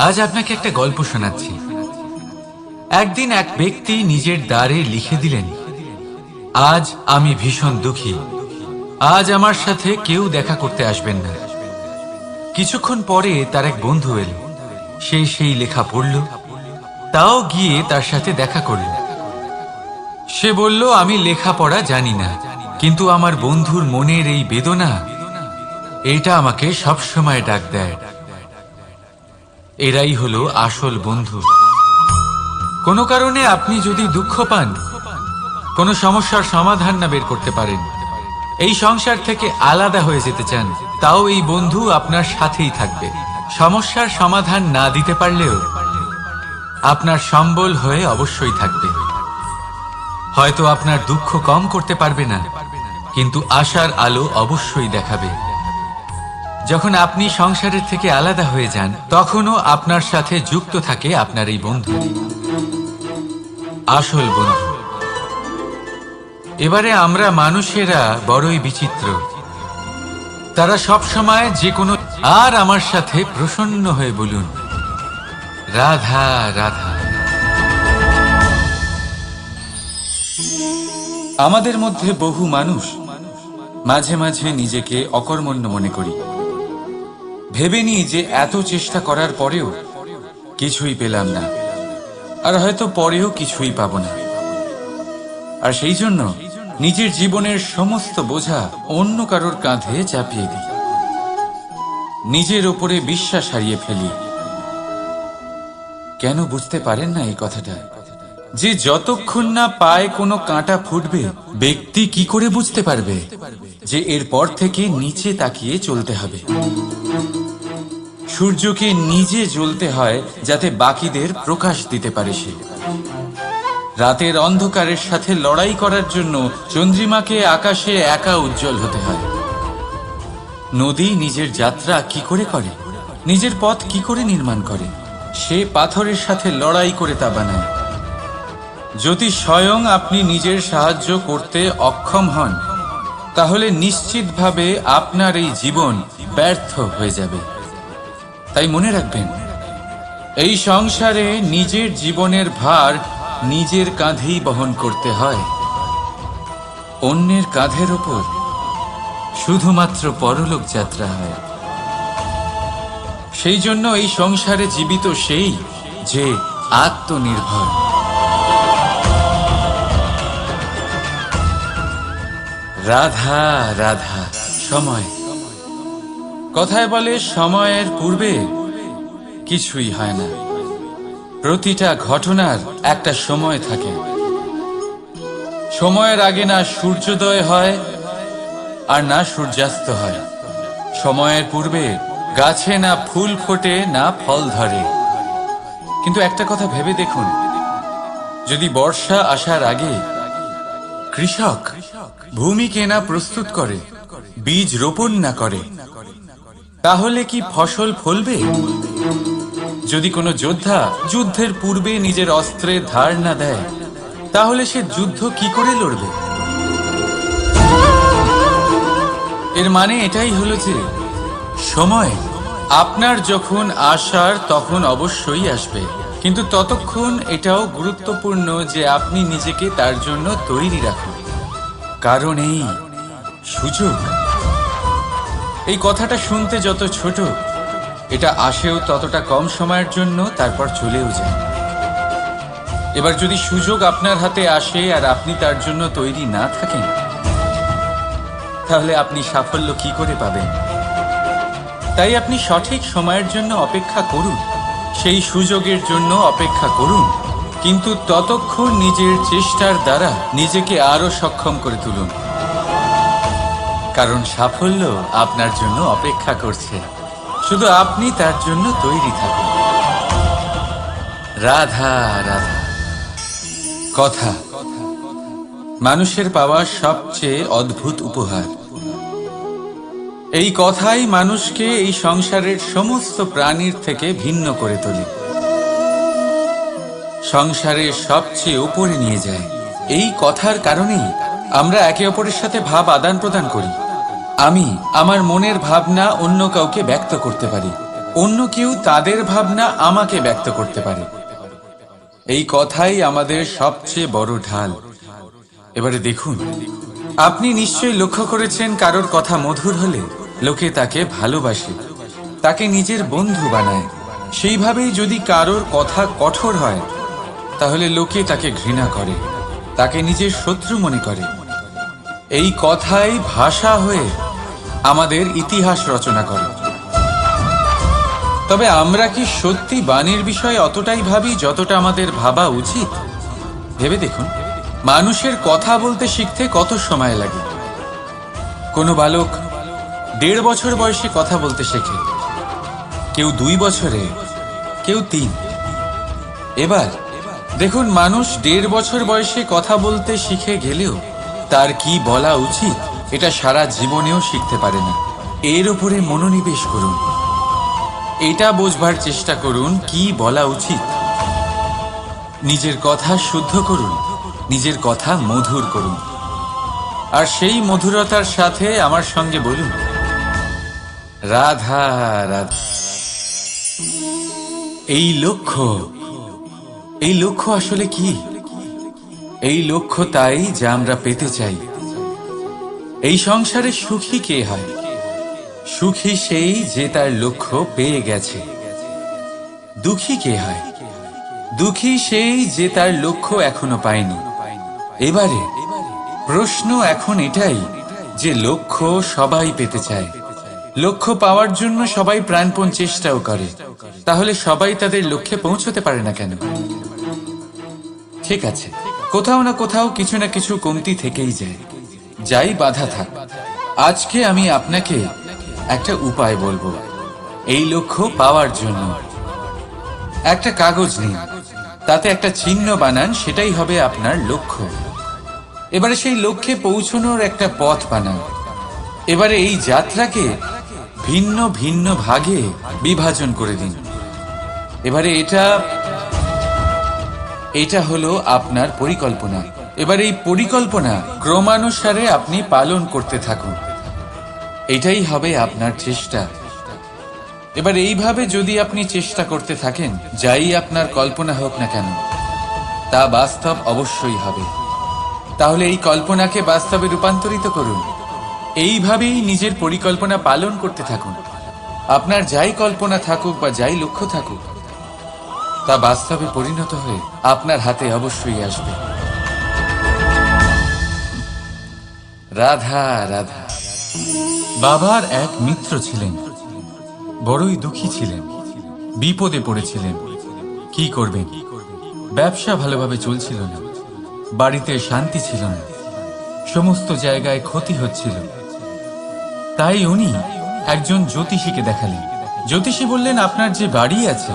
আজ আপনাকে একটা গল্প শোনাচ্ছি। একদিন এক ব্যক্তি নিজের দ্বারে লিখে দিলেন, আজ আমি ভীষণ দুঃখী, আজ আমার সাথে কেউ দেখা করতে আসবেন না। কিছুক্ষণ পরে তার এক বন্ধু এল, সে সেই লেখা পড়ল, তাও গিয়ে তার সাথে দেখা করল। সে বলল, আমি লেখাপড়া জানি না, কিন্তু আমার বন্ধুর মনের এই বেদনা, এটা আমাকে সবসময় ডাক দেয়। এরাই হলো আসল বন্ধু। কোনো কারণে আপনি যদি দুঃখ পান, কোনো সমস্যার সমাধান না বের করতে পারেন, এই সংসার থেকে আলাদা হয়ে যেতে চান, তাও এই বন্ধু আপনার সাথেই থাকবে। সমস্যার সমাধান না দিতে পারলেও আপনার সম্বল হয়ে অবশ্যই থাকবে। হয়তো আপনার দুঃখ কম করতে পারবে না, কিন্তু আশার আলো অবশ্যই দেখাবে। যখন আপনি সংসারের থেকে আলাদা হয়ে যান, তখনও আপনার সাথে যুক্ত থাকে আপনার এই বন্ধু, আসল বন্ধু। এবারে আমরা মানুষেরা বড়ই বিচিত্র। তারা সব সময় যে কোনো আর আমার সাথে প্রসন্ন হয়ে বলুন, রাধা রাধা। আমাদের মধ্যে বহু মানুষ মাঝে মাঝে নিজেকে অকর্মণ্য মনে করি, ভেবে নিই যে এত চেষ্টা করার পরেও কিছুই পেলাম না, আর হয়তো পরেও কিছুই পাব না। আর সেই জন্য নিজের জীবনের সমস্ত বোঝা অন্য কারোর কাঁধে চাপিয়ে দিই, নিজের ওপরে বিশ্বাস হারিয়ে ফেলি। কেন বুঝতে পারেন না এই কথাটা? যে যতক্ষণ না পায় কোনো কাঁটা ফুটবে, ব্যক্তি কি করে বুঝতে পারবে যে এরপর থেকে নিচে তাকিয়ে চলতে হবে? সূর্যকে নিজে জ্বলতে হয় যাতে বাকিদের প্রকাশ দিতে পারে সে। রাতের অন্ধকারের সাথে লড়াই করার জন্য চন্দ্রিমাকে আকাশে একা উজ্জ্বল হতে হয়। নদী নিজের যাত্রা কি করে করে, নিজের পথ কি করে নির্মাণ করে? সে পাথরের সাথে লড়াই করে তা বানায়। যদি স্বয়ং আপনি নিজের সাহায্য করতে অক্ষম হন, তাহলে নিশ্চিতভাবে আপনার এই জীবন ব্যর্থ হয়ে যাবে। তাই মনে রাখবেন, এই সংসারে নিজের জীবনের ভার নিজের কাঁধেই বহন করতে হয়। অন্যের কাঁধের ওপর শুধুমাত্র পরলোক যাত্রা হয়। সেই জন্য এই সংসারে জীবিত সেই যে আত্মনির্ভর। রাধা রাধা। সময়, কথায় বলে সময়ের পূর্বে কিছুই হয় না। প্রতিটা ঘটনার একটা সময় থাকে। সময়ের আগে না সূর্যোদয় হয় আর না সূর্যাস্ত হয়। সময়ের পূর্বে গাছে না ফুল ফোটে না ফল ধরে। কিন্তু একটা কথা ভেবে দেখুন, যদি বর্ষা আসার আগে কৃষক ভূমিকে না প্রস্তুত করে, বীজ রোপণ না করে, তাহলে কি ফসল ফলবে? যদি কোনো যোদ্ধা যুদ্ধের পূর্বে নিজের অস্ত্রের ধার না দেয়, তাহলে সে যুদ্ধ কি করে লড়বে? এর মানে এটাই হলো যে সময় আপনার যখন আসার তখন অবশ্যই আসবে, কিন্তু ততক্ষণ এটাও গুরুত্বপূর্ণ যে আপনি নিজেকে তার জন্য তৈরি রাখুন। কারণ এই সুযোগ, এই কথাটা শুনতে যত ছোট, এটা আসেও ততটা কম সময়ের জন্য, তারপর চলেও যায়। এবার যদি সুযোগ আপনার হাতে আসে আর আপনি তার জন্য তৈরি না থাকেন, তাহলে আপনি সাফল্য কি করে পাবেন? তাই আপনি সঠিক সময়ের জন্য অপেক্ষা করুন, সেই সুযোগের জন্য অপেক্ষা করুন, কিন্তু ততক্ষণ নিজের চেষ্টার দ্বারা নিজেকে আরো সক্ষম করে তুলুন। কারণ সাফল্য আপনার জন্য অপেক্ষা করছে, শুধু আপনি তার জন্য তৈরি থাকুন। রাধা রাধা। কথা মানুষের পাওয়া সবচেয়ে অদ্ভুত উপহার। এই কথাই মানুষকে এই সংসারের সমস্ত প্রাণীর থেকে ভিন্ন করে তোলে, সংসারের সবচেয়ে উপরে নিয়ে যায়। এই কথার কারণেই আমরা একে অপরের সাথে ভাব আদান প্রদান করি। আমি আমার মনের ভাবনা অন্য কাউকে ব্যক্ত করতে পারি, অন্য কেউ তাদের ভাবনা আমাকে ব্যক্ত করতে পারে। এই কথাই আমাদের সবচেয়ে বড় ঢাল। এবারে দেখুন, আপনি নিশ্চয়ই লক্ষ্য করেছেন, কারোর কথা মধুর হলে লোকে তাকে ভালোবাসে, তাকে নিজের বন্ধু বানায়। সেইভাবেই যদি কারোর কথা কঠোর হয়, তাহলে লোকে তাকে ঘৃণা করে, তাকে নিজের শত্রু মনে করে। এই কথাই ভাষা হয়ে আমাদের ইতিহাস রচনা করে। তবে আমরা কি সত্যি বাণীর বিষয়ে অতটাই ভাবি যতটা আমাদের ভাবা উচিত? ভেবে দেখুন, মানুষের কথা বলতে শিখতে কত সময় লাগে। কোনো বালক 1.5 বছর বয়সে কথা বলতে শেখে, কেউ 2 বছরে, কেউ 3। এবার দেখুন, মানুষ 1.5 বছর বয়সে কথা বলতে শিখে গেলেও তার কি বলা উচিত এটা সারা জীবনেও শিখতে পারে না। এর উপরে মনোনিবেশ করুন, এটা বোঝবার চেষ্টা করুন কি বলা উচিত। নিজের কথা শুদ্ধ করুন, নিজের কথা মধুর করুন, আর সেই মধুরতার সাথে আমার সঙ্গে বলুন, রাধা রাধা। এই লক্ষ্য আসলে কি? এই লক্ষ্য তাই যা আমরা পেতে চাই। এই সংসারে সুখী কে হয়? সুখী সেই যে তার লক্ষ্য পেয়ে গেছে। দুঃখী কে হয়? দুঃখী সেই যে তার লক্ষ্য এখনো পায়নি। এবারে প্রশ্ন এখন এটাই যে লক্ষ্য সবাই পেতে চায়, লক্ষ্য পাওয়ার জন্য সবাই প্রাণপণ চেষ্টাও করে, তাহলে সবাই তাদের লক্ষ্যে পৌঁছতে পারে না কেন? ঠিক আছে, কোথাও না কোথাও কিছু না কিছু কমতি থেকেই যায়, যাই বাধা থাক। আজকে আমি আপনাকে একটা উপায় বলবো এই লক্ষ্য পাওয়ার জন্য। একটা কাগজ নিন, তাতে একটা চিহ্ন বানান, সেটাই হবে আপনার লক্ষ্য। এবারে সেই লক্ষ্যে পৌঁছানোর একটা পথ বানান। এবারে এই যাত্রাকে ভিন্ন ভিন্ন ভাগে বিভাজন করে দিন। এবারে এটা হলো আপনার পরিকল্পনা। এবার এই পরিকল্পনা ক্রমানুসারে আপনি পালন করতে থাকুন, এটাই হবে আপনার চেষ্টা। এবার এইভাবে যদি আপনি চেষ্টা করতে থাকেন, যাই আপনার কল্পনা হোক না কেন, তা বাস্তব অবশ্যই হবে। তাহলে এই কল্পনাকে বাস্তবে রূপান্তরিত করুন। এইভাবেই নিজের পরিকল্পনা পালন করতে থাকুন। আপনার যাই কল্পনা থাকুক বা যাই লক্ষ্য থাকুক, তা বাস্তবে পরিণত হয়ে আপনার হাতে অবশ্যই আসবে। রাধা রাধা। বাবার এক মিত্র ছিলেন, বড়ই দুঃখী ছিলেন, বিপদে পড়েছিলেন। কি করবেন? ব্যবসা ভালোভাবে চলছিল না, বাড়িতে শান্তি ছিল না, সমস্ত জায়গায় ক্ষতি হচ্ছিল। তাই উনি একজন জ্যোতিষীকে দেখালেন। জ্যোতিষী বললেন, আপনার যে বাড়ি আছে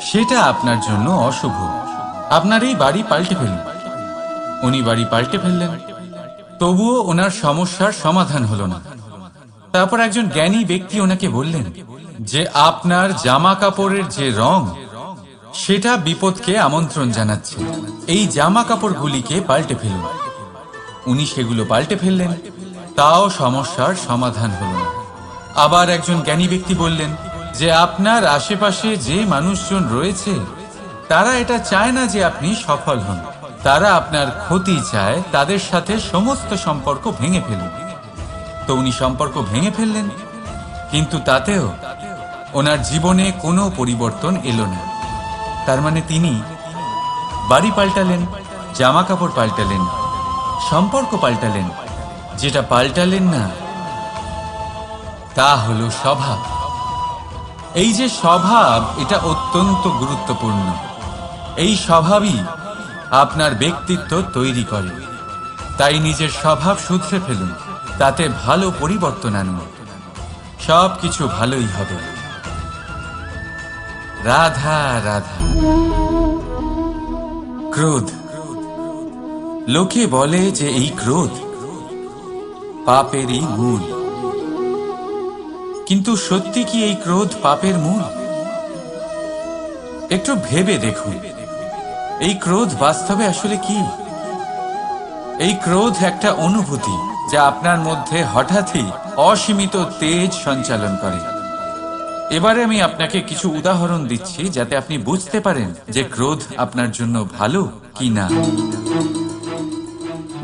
সেটা আপনার জন্য অশুভ, আপনার এই বাড়ি পাল্টে ফেলুন। উনি বাড়ি পাল্টে ফেললেন, তবুও ওনার সমস্যার সমাধান হলো না। তারপর একজন জ্ঞানী ব্যক্তি ওনাকে বললেন যে আপনার জামা কাপড়ের যে রং, সেটা বিপদকে আমন্ত্রণ জানাচ্ছে, এই জামা কাপড়গুলিকে পাল্টে ফেলুন। উনি সেগুলো পাল্টে ফেললেন, তাও সমস্যার সমাধান হলো না। আবার একজন জ্ঞানী ব্যক্তি বললেন যে আপনার আশেপাশে যে মানুষজন রয়েছে, তারা এটা চায় না যে আপনি সফল হন, তারা আপনার ক্ষতি চায়, তাদের সাথে সমস্ত সম্পর্ক ভেঙে ফেলুন। তো উনি সম্পর্ক ভেঙে ফেললেন, কিন্তু তাতেও ওনার জীবনে কোনো পরিবর্তন এলো না। তার মানে তিনি বাড়ি পাল্টালেন, জামা কাপড় পাল্টালেন, সম্পর্ক পাল্টালেন, যেটা পাল্টালেন না তা হলো স্বভাব। এই যে স্বভাব, এটা অত্যন্ত গুরুত্বপূর্ণ। এই স্বভাবই আপনার ব্যক্তিত্ব তৈরি করে। তাই নিজের স্বভাব শুধরে ফেলুন, তাতে ভালো পরিবর্তন আনুন, সব কিছু ভালোই হবে। রাধা রাধা। ক্রোধ। লোকে বলে যে এই ক্রোধ পাপেরই মূল, কিন্তু সত্যি কি এই ক্রোধ পাপের মূল? একটু ভেবে দেখুন, এই ক্রোধ বাস্তবে আসলে কি? এই ক্রোধ একটা অনুভূতি যা আপনার মধ্যে হঠাৎই অসীমিত তেজ সঞ্চালন করে। এবারে আমি আপনাকে কিছু উদাহরণ দিচ্ছি যাতে আপনি বুঝতে পারেন যে ক্রোধ আপনার জন্য ভালো কি না।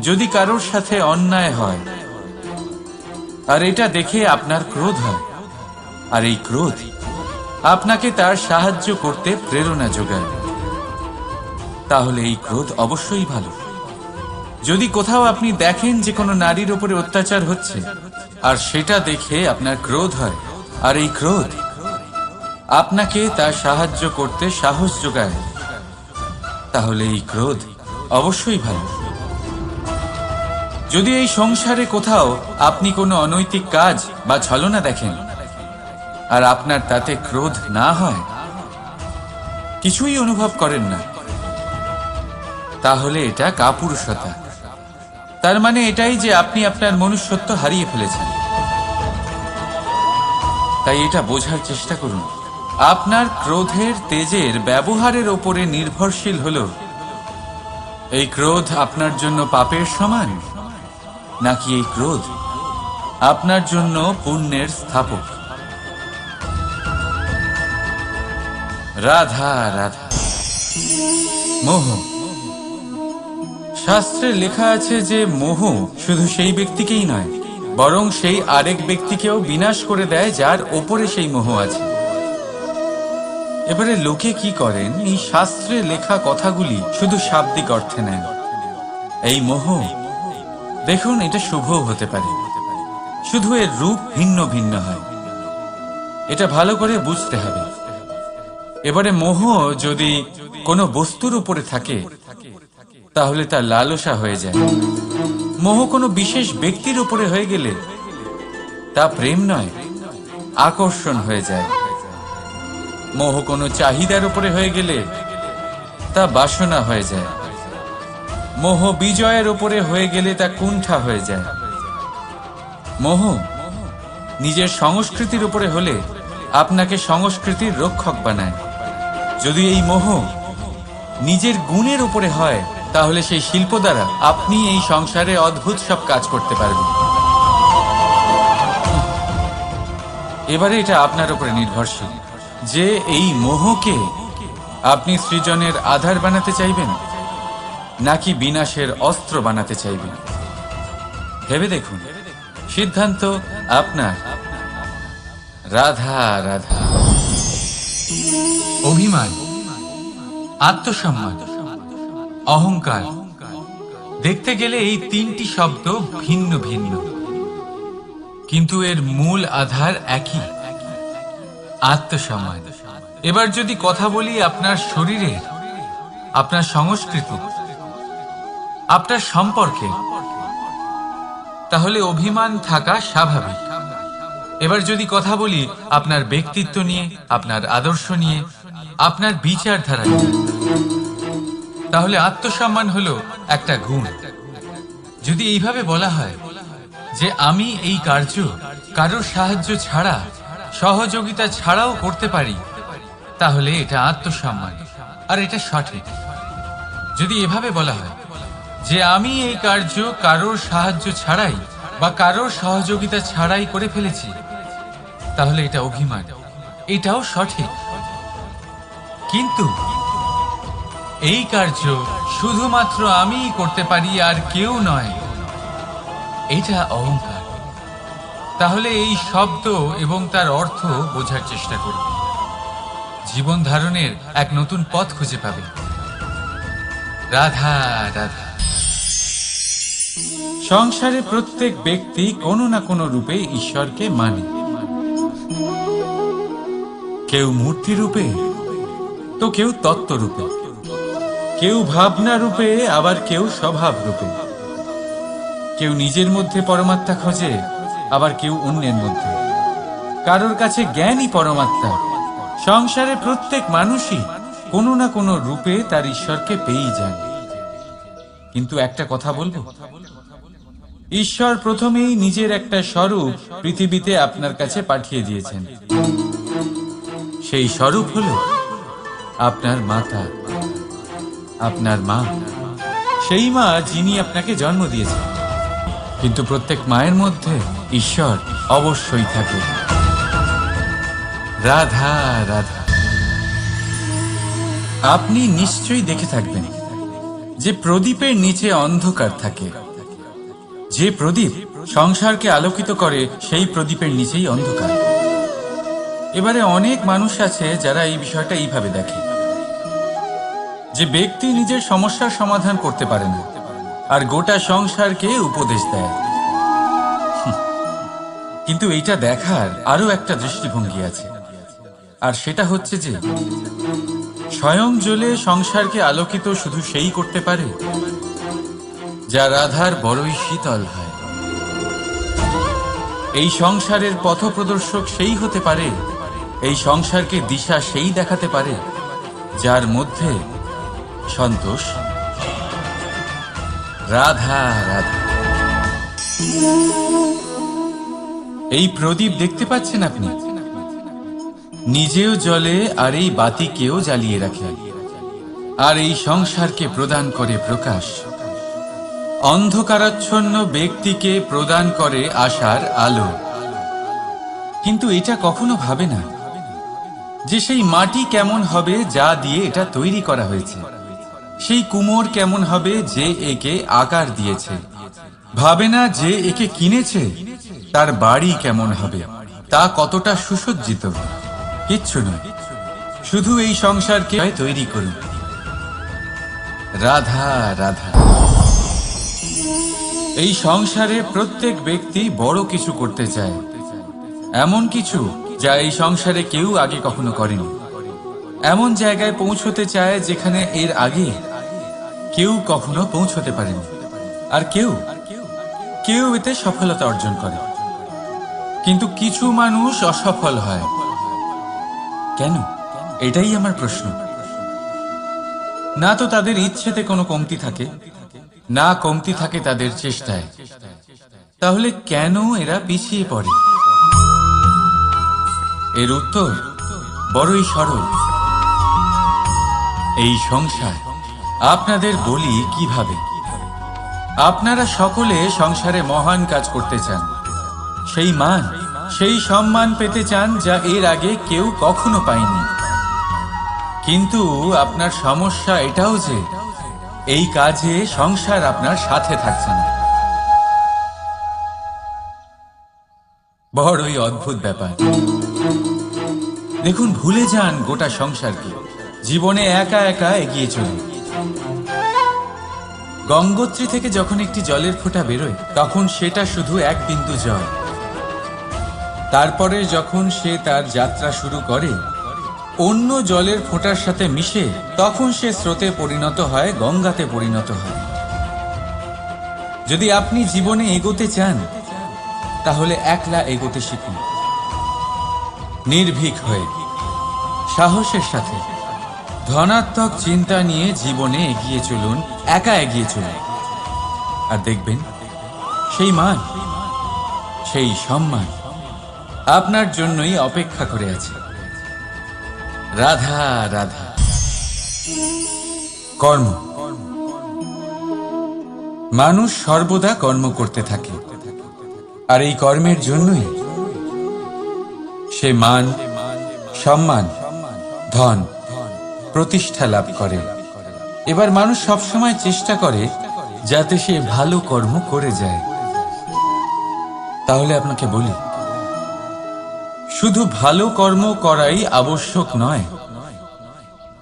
যদি কারোর সাথে অন্যায় হয় আর এটা দেখে আপনার ক্রোধ হয়, আর এই ক্রোধ আপনাকে তার সাহায্য করতে প্রেরণা যোগায়, তাহলে এই ক্রোধ অবশ্যই ভালো। যদি কোথাও আপনি দেখেন যে কোনো নারীর উপরে অত্যাচার হচ্ছে আর সেটা দেখে আপনার ক্রোধ হয়, আর এই ক্রোধ আপনাকে তার সাহায্য করতে সাহস যোগায়, তাহলে এই ক্রোধ অবশ্যই ভালো। যদি এই সংসারে কোথাও আপনি কোনো অনৈতিক কাজ বা ছলনা দেখেন আর আপনার তাতে ক্রোধ না হয়, কিছুই অনুভব করেন না, তাহলে এটা কাপুরুষতা। তার মানে এটাই যে আপনি আপনার মনুষ্যত্ব হারিয়ে ফেলেছেন। তাই এটা বোঝার চেষ্টা করুন, আপনার ক্রোধের তেজের ব্যবহারের ওপরে নির্ভরশীল হলো এই ক্রোধ আপনার জন্য পাপের সমান, নাকি এই ক্রোধ আপনার জন্য পুণ্যের স্থাপক। রাধা রাধা। মোহ। শাস্ত্রে লেখা আছে যে মোহ শুধু সেই ব্যক্তিকেই নয়, বরং সেই আরেক ব্যক্তিকেও বিনাশ করে দেয় যার ওপরে সেই মোহ আছে। এবারে লোকে কি করেন, এই শাস্ত্রে লেখা কথাগুলি শুধু শাব্দিক অর্থে নেন। এই মোহ দেখুন, এটা শুভও হতে পারে, শুধু এর রূপ ভিন্ন ভিন্ন হয়। এটা ভালো করে বুঝতে হবে। এবারে মোহ যদি কোনো বস্তুর উপরে থাকে তাহলে তা লালসা হয়ে যায়। মোহ কোনো বিশেষ ব্যক্তির উপরে হয়ে গেলে তা প্রেম নয়, আকর্ষণ হয়ে যায়। মোহ কোনো চাহিদার উপরে হয়ে গেলে তা বাসনা হয়ে যায়। মোহ বিজয়ের উপরে হয়ে গেলে তা কুণ্ঠা হয়ে যায়। মোহ নিজের সংস্কৃতির উপরে হলে আপনাকে সংস্কৃতির রক্ষক বানায়। যদি এই মোহ নিজের গুণের উপরে হয়, তাহলে সেই শিল্প দ্বারা আপনি এই সংসারে অদ্ভুত সব কাজ করতে পারবেন। এবারে এটা আপনার উপরে নির্ভরশীল যে এই মোহকে আপনি সৃজনের আধার বানাতে চাইবেন নাকি বিনাশের অস্ত্র বানাতে চাইবেন। ভেবে দেখুন, সিদ্ধান্ত আপনার। রাধা রাধা। অভিমান, আত্মসম্মান, অহংকার, দেখতে গেলে এই তিনটি শব্দ ভিন্ন ভিন্ন, কিন্তু এর মূল আধার একই, আত্মসম্মান। এবার যদি কথা বলি আপনার শরীরে, আপনার সংস্কৃতি, আপনার সম্পর্কে, তাহলে অভিমান থাকা স্বাভাবিক। এবার যদি কথা বলি আপনার ব্যক্তিত্ব নিয়ে, আপনার আদর্শ নিয়ে, আপনার বিচারধারা নিয়ে, তাহলে আত্মসম্মান হলো একটা গুণ। যদি এইভাবে বলা হয় যে আমি এই কার্য কারোর সাহায্য ছাড়া, সহযোগিতা ছাড়াও করতে পারি, তাহলে এটা আত্মসম্মান, আর এটা সঠিক। যদি এভাবে বলা হয় যে আমি এই কার্য কারোর সাহায্য ছাড়াই বা কারোর সহযোগিতা ছাড়াই করে ফেলেছি, তাহলে এটা অভিমান, এটাও সঠিক। কিন্তু এই কার্য শুধুমাত্র আমিই করতে পারি আর কেউ নয়, এটা অহংকার। তাহলে এই শব্দ এবং তার অর্থ বোঝার চেষ্টা করুন। জীবন ধারণের এক নতুন পথ খুঁজে পাবে। রাধা রাধা। সংসারে প্রত্যেক ব্যক্তি কোনো না কোনো রূপে ঈশ্বরকে মানে। কেউ মূর্তি রূপে, তো কেউ তত্ত্ব রূপে, কেউ ভাবনা রূপে, আবার কেউ স্বভাব রূপে। কেউ নিজের মধ্যে পরমাত্মা খোঁজে, আবার কেউ অন্যের মধ্যে। কারোর কাছে জ্ঞানই পরমাত্মা। সংসারে প্রত্যেক মানুষই কোনো না কোনো রূপে তার ঈশ্বরকে পেয়েই যান। কিন্তু একটা কথা বলবো, ঈশ্বর প্রথমেই নিজের একটা স্বরূপ পৃথিবীতে আপনার কাছে পাঠিয়ে দিয়েছেন। সেই স্বরূপ হলো আপনার মাতা, আপনার মা, সেই মা যিনি আপনাকে জন্ম দিয়েছেন। কিন্তু প্রত্যেক মায়ের মধ্যে ঈশ্বর অবশ্যই থাকে। রাধা রাধা। আপনি নিশ্চয়ই দেখে থাকবেন যে প্রদীপের নিচে অন্ধকার থাকে। যে প্রদীপ সংসারকে আলোকিত করে সেই প্রদীপের নিচেই অন্ধকার। এবারে অনেক মানুষ আছে যারা এই বিষয়টা এইভাবে দেখে যে ব্যক্তি নিজের সমস্যার সমাধান করতে পারে না আর গোটা সংসারকে উপদেশ দেয়। কিন্তু এইটা দেখার আরো একটা দৃষ্টিভঙ্গি আছে, আর সেটা হচ্ছে যে স্বয়ং জ্বলে সংসারকে আলোকিত শুধু সেই করতে পারে যা রাধার বড়ই শীতল হয়। এই সংসারের পথপ্রদর্শক সেই হতে পারে, এই সংসারকে দিশা সেই দেখাতে পারে যার মধ্যে সন্তোষ। রাধা রাধা। এই প্রদীপ দেখতে পাচ্ছেন আপনি, নিজেও জ্বলে আর এই বাতিকেও জ্বালিয়ে রাখে, আর এই সংসারকে প্রদান করে প্রকাশ। অন্ধকারাচ্ছন্ন ব্যক্তিকে প্রদান করে আশার আলো। কিন্তু এটা কখনো ভাবে না যে সেই মাটি কেমন হবে যা দিয়ে এটা তৈরি করা হয়েছে, সেই কুমোর কেমন হবে যে একে আকার দিয়েছে। ভাবে না যে একে কিনেছে তার বাড়ি কেমন হবে, তা কতটা সুসজ্জিত। কিচ্ছু নয়, শুধু এই সংসারকে তৈরি করুন। রাধা রাধা। এই সংসারে প্রত্যেক ব্যক্তি বড় কিছু করতে চায়, এমন কিছু যা এই সংসারে কেউ আগে কখনো করেনি। এমন জায়গায় পৌঁছতে চায় যেখানে এর আগে কেউ কখনো পৌঁছতে পারেনি, আর কেউ এতে সফলতা অর্জন করে। কিন্তু কিছু মানুষ অসফল হয় কেন? এটাই আমার প্রশ্ন। না তো তাদের ইচ্ছেতে কোনো কমতি থাকে, না কমতি থাকে তাদের চেষ্টায়। তাহলে কেন এরা পিছিয়ে পড়ে? এর উত্তর বড়ই সরল। এই সংসার। আপনাদের বলি কিভাবে। আপনারা সকলে সংসারে মহান কাজ করতে চান, সেই মান, সেই সম্মান পেতে চান যা এর আগে কেউ কখনো পায়নি। কিন্তু আপনার সমস্যা এটাও যে এই কাজে সংসার আপনার সাথে থাকছে না। বড়ই অদ্ভুত ব্যাপার। দেখুন, ভুলে যান গোটা সংসারকে, জীবনে একা একা এগিয়ে চলুন। গঙ্গোত্রী থেকে যখন একটি জলের ফোঁটা বেরোয় তখন সেটা শুধু এক বিন্দু জল। তারপরে যখন সে তার যাত্রা শুরু করে অন্য জলের ফোঁটার সাথে মিশে, তখন সে স্রোতে পরিণত হয়, গঙ্গাতে পরিণত হয়। যদি আপনি জীবনে এগোতে চান তাহলে একলা এগোতে শিখুন, নির্ভীক হয়ে, সাহসের সাথে। ধনাত্মক চিন্তা নিয়ে জীবনে এগিয়ে চলুন, একা এগিয়ে চলুন, আর দেখবেন সেই মান, সেই সম্মান আপনার জন্যই অপেক্ষা করে আছে। রাধা রাধা। কর্ম। মানুষ সর্বদা কর্ম করতে থাকে, আর এই কর্মের জন্যই সে মান, সম্মান, ধন, প্রতিষ্ঠা লাভ করে। এবার মানুষ সবসময় চেষ্টা করে যাতে সে ভালো কর্ম করে যায়। তাহলে আপনাকে বলি, শুধু ভালো কর্ম করাই আবশ্যক নয়,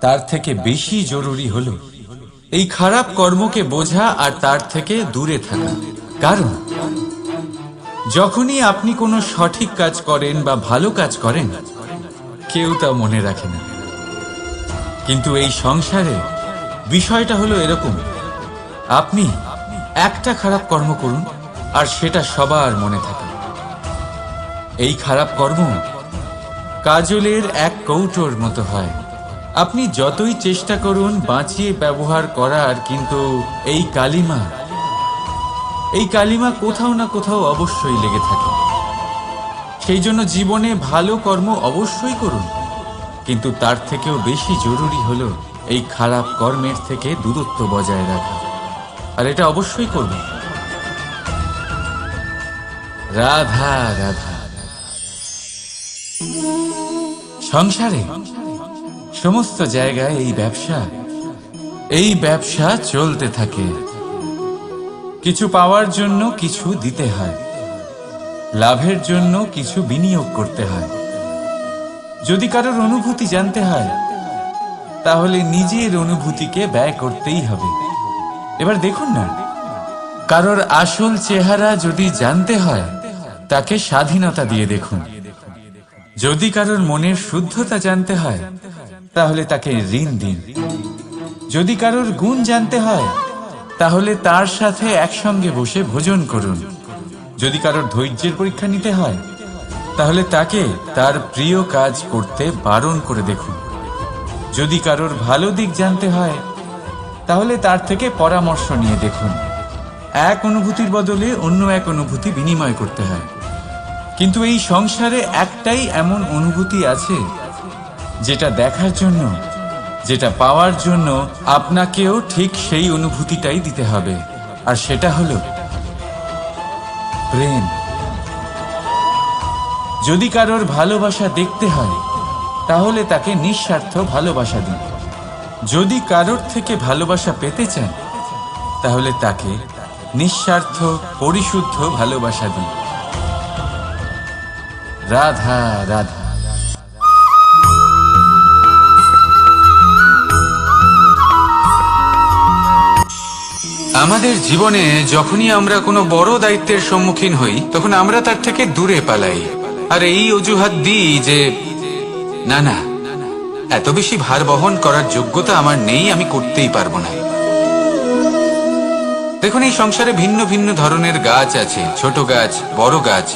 তার থেকে বেশি জরুরি হলো এই খারাপ কর্মকে বোঝা আর তার থেকে দূরে থাকা। কারণ যখনই আপনি কোনো সঠিক কাজ করেন বা ভালো কাজ করেন, কেউ তা মনে রাখে না। কিন্তু এই সংসারে বিষয়টা হলো এরকম, আপনি একটা খারাপ কর্ম করুন আর সেটা সবার মনে থাকে। এই খারাপ কর্ম কাজলের এক কৌটোর মতো হয়। আপনি যতই চেষ্টা করুন বাঁচিয়ে ব্যবহার করার, কিন্তু এই কালিমা কোথাও না কোথাও অবশ্যই লেগে থাকে। সেই জন্য জীবনে ভালো কর্ম অবশ্যই করুন, কিন্তু তার থেকেও বেশি জরুরি হলো এই খারাপ কর্মের থেকে দূরত্ব বজায় রাখা, আর এটা অবশ্যই করবেন। রাধা রাধা। সংসারে সমস্ত জায়গায় এই ব্যবসা চলতে থাকে। কিছু পাওয়ার জন্য কিছু দিতে হয়, লাভের জন্য কিছু বিনিয়োগ করতে হয়। যদি কারোর অনুভূতি জানতে হয় তাহলে নিজের অনুভূতিকে ব্যয় করতেই হবে। এবার দেখুন না, কারোর আসল চেহারা যদি জানতে হয় তাকে স্বাধীনতা দিয়ে দেখুন। যদি কারোর মনের শুদ্ধতা জানতে হয় তাহলে তাকে ঋণ দিন। যদি কারোর গুণ জানতে হয় তাহলে তার সাথে একসঙ্গে বসে ভোজন করুন। যদি কারোর ধৈর্যের পরীক্ষা নিতে হয় তাহলে তাকে তার প্রিয় কাজ করতে বারণ করে দেখুন। যদি কারোর ভালো দিক জানতে হয় তাহলে তার থেকে পরামর্শ নিয়ে দেখুন। এক অনুভূতির বদলে অন্য এক অনুভূতি বিনিময় করতে হয়। কিন্তু এই সংসারে একটাই এমন অনুভূতি আছে যেটা দেখার জন্য, যেটা পাওয়ার জন্য আপনাকেও ঠিক সেই অনুভূতিটাই দিতে হবে, আর সেটা হলো প্রেম। যদি কারোর ভালোবাসা দেখতে হয় তাহলে তাকে নিঃস্বার্থ ভালোবাসা দিন। যদি কারোর থেকে ভালোবাসা পেতে চান তাহলে তাকে নিঃস্বার্থ পরিশুদ্ধ ভালোবাসা দিন। রাধা রাধা। আমাদের জীবনে যখনই আমরা কোনো বড় দায়িত্বের সম্মুখীন হই তখন আমরা তার থেকে দূরে পালাই, আর এই অজুহাত দিই যে না না, এত বেশি ভার বহন করার যোগ্যতা আমার নেই, আমি করতেই পারবো না। দেখুন, এই সংসারে ভিন্ন ভিন্ন ধরনের গাছ আছে, ছোট গাছ, বড় গাছ,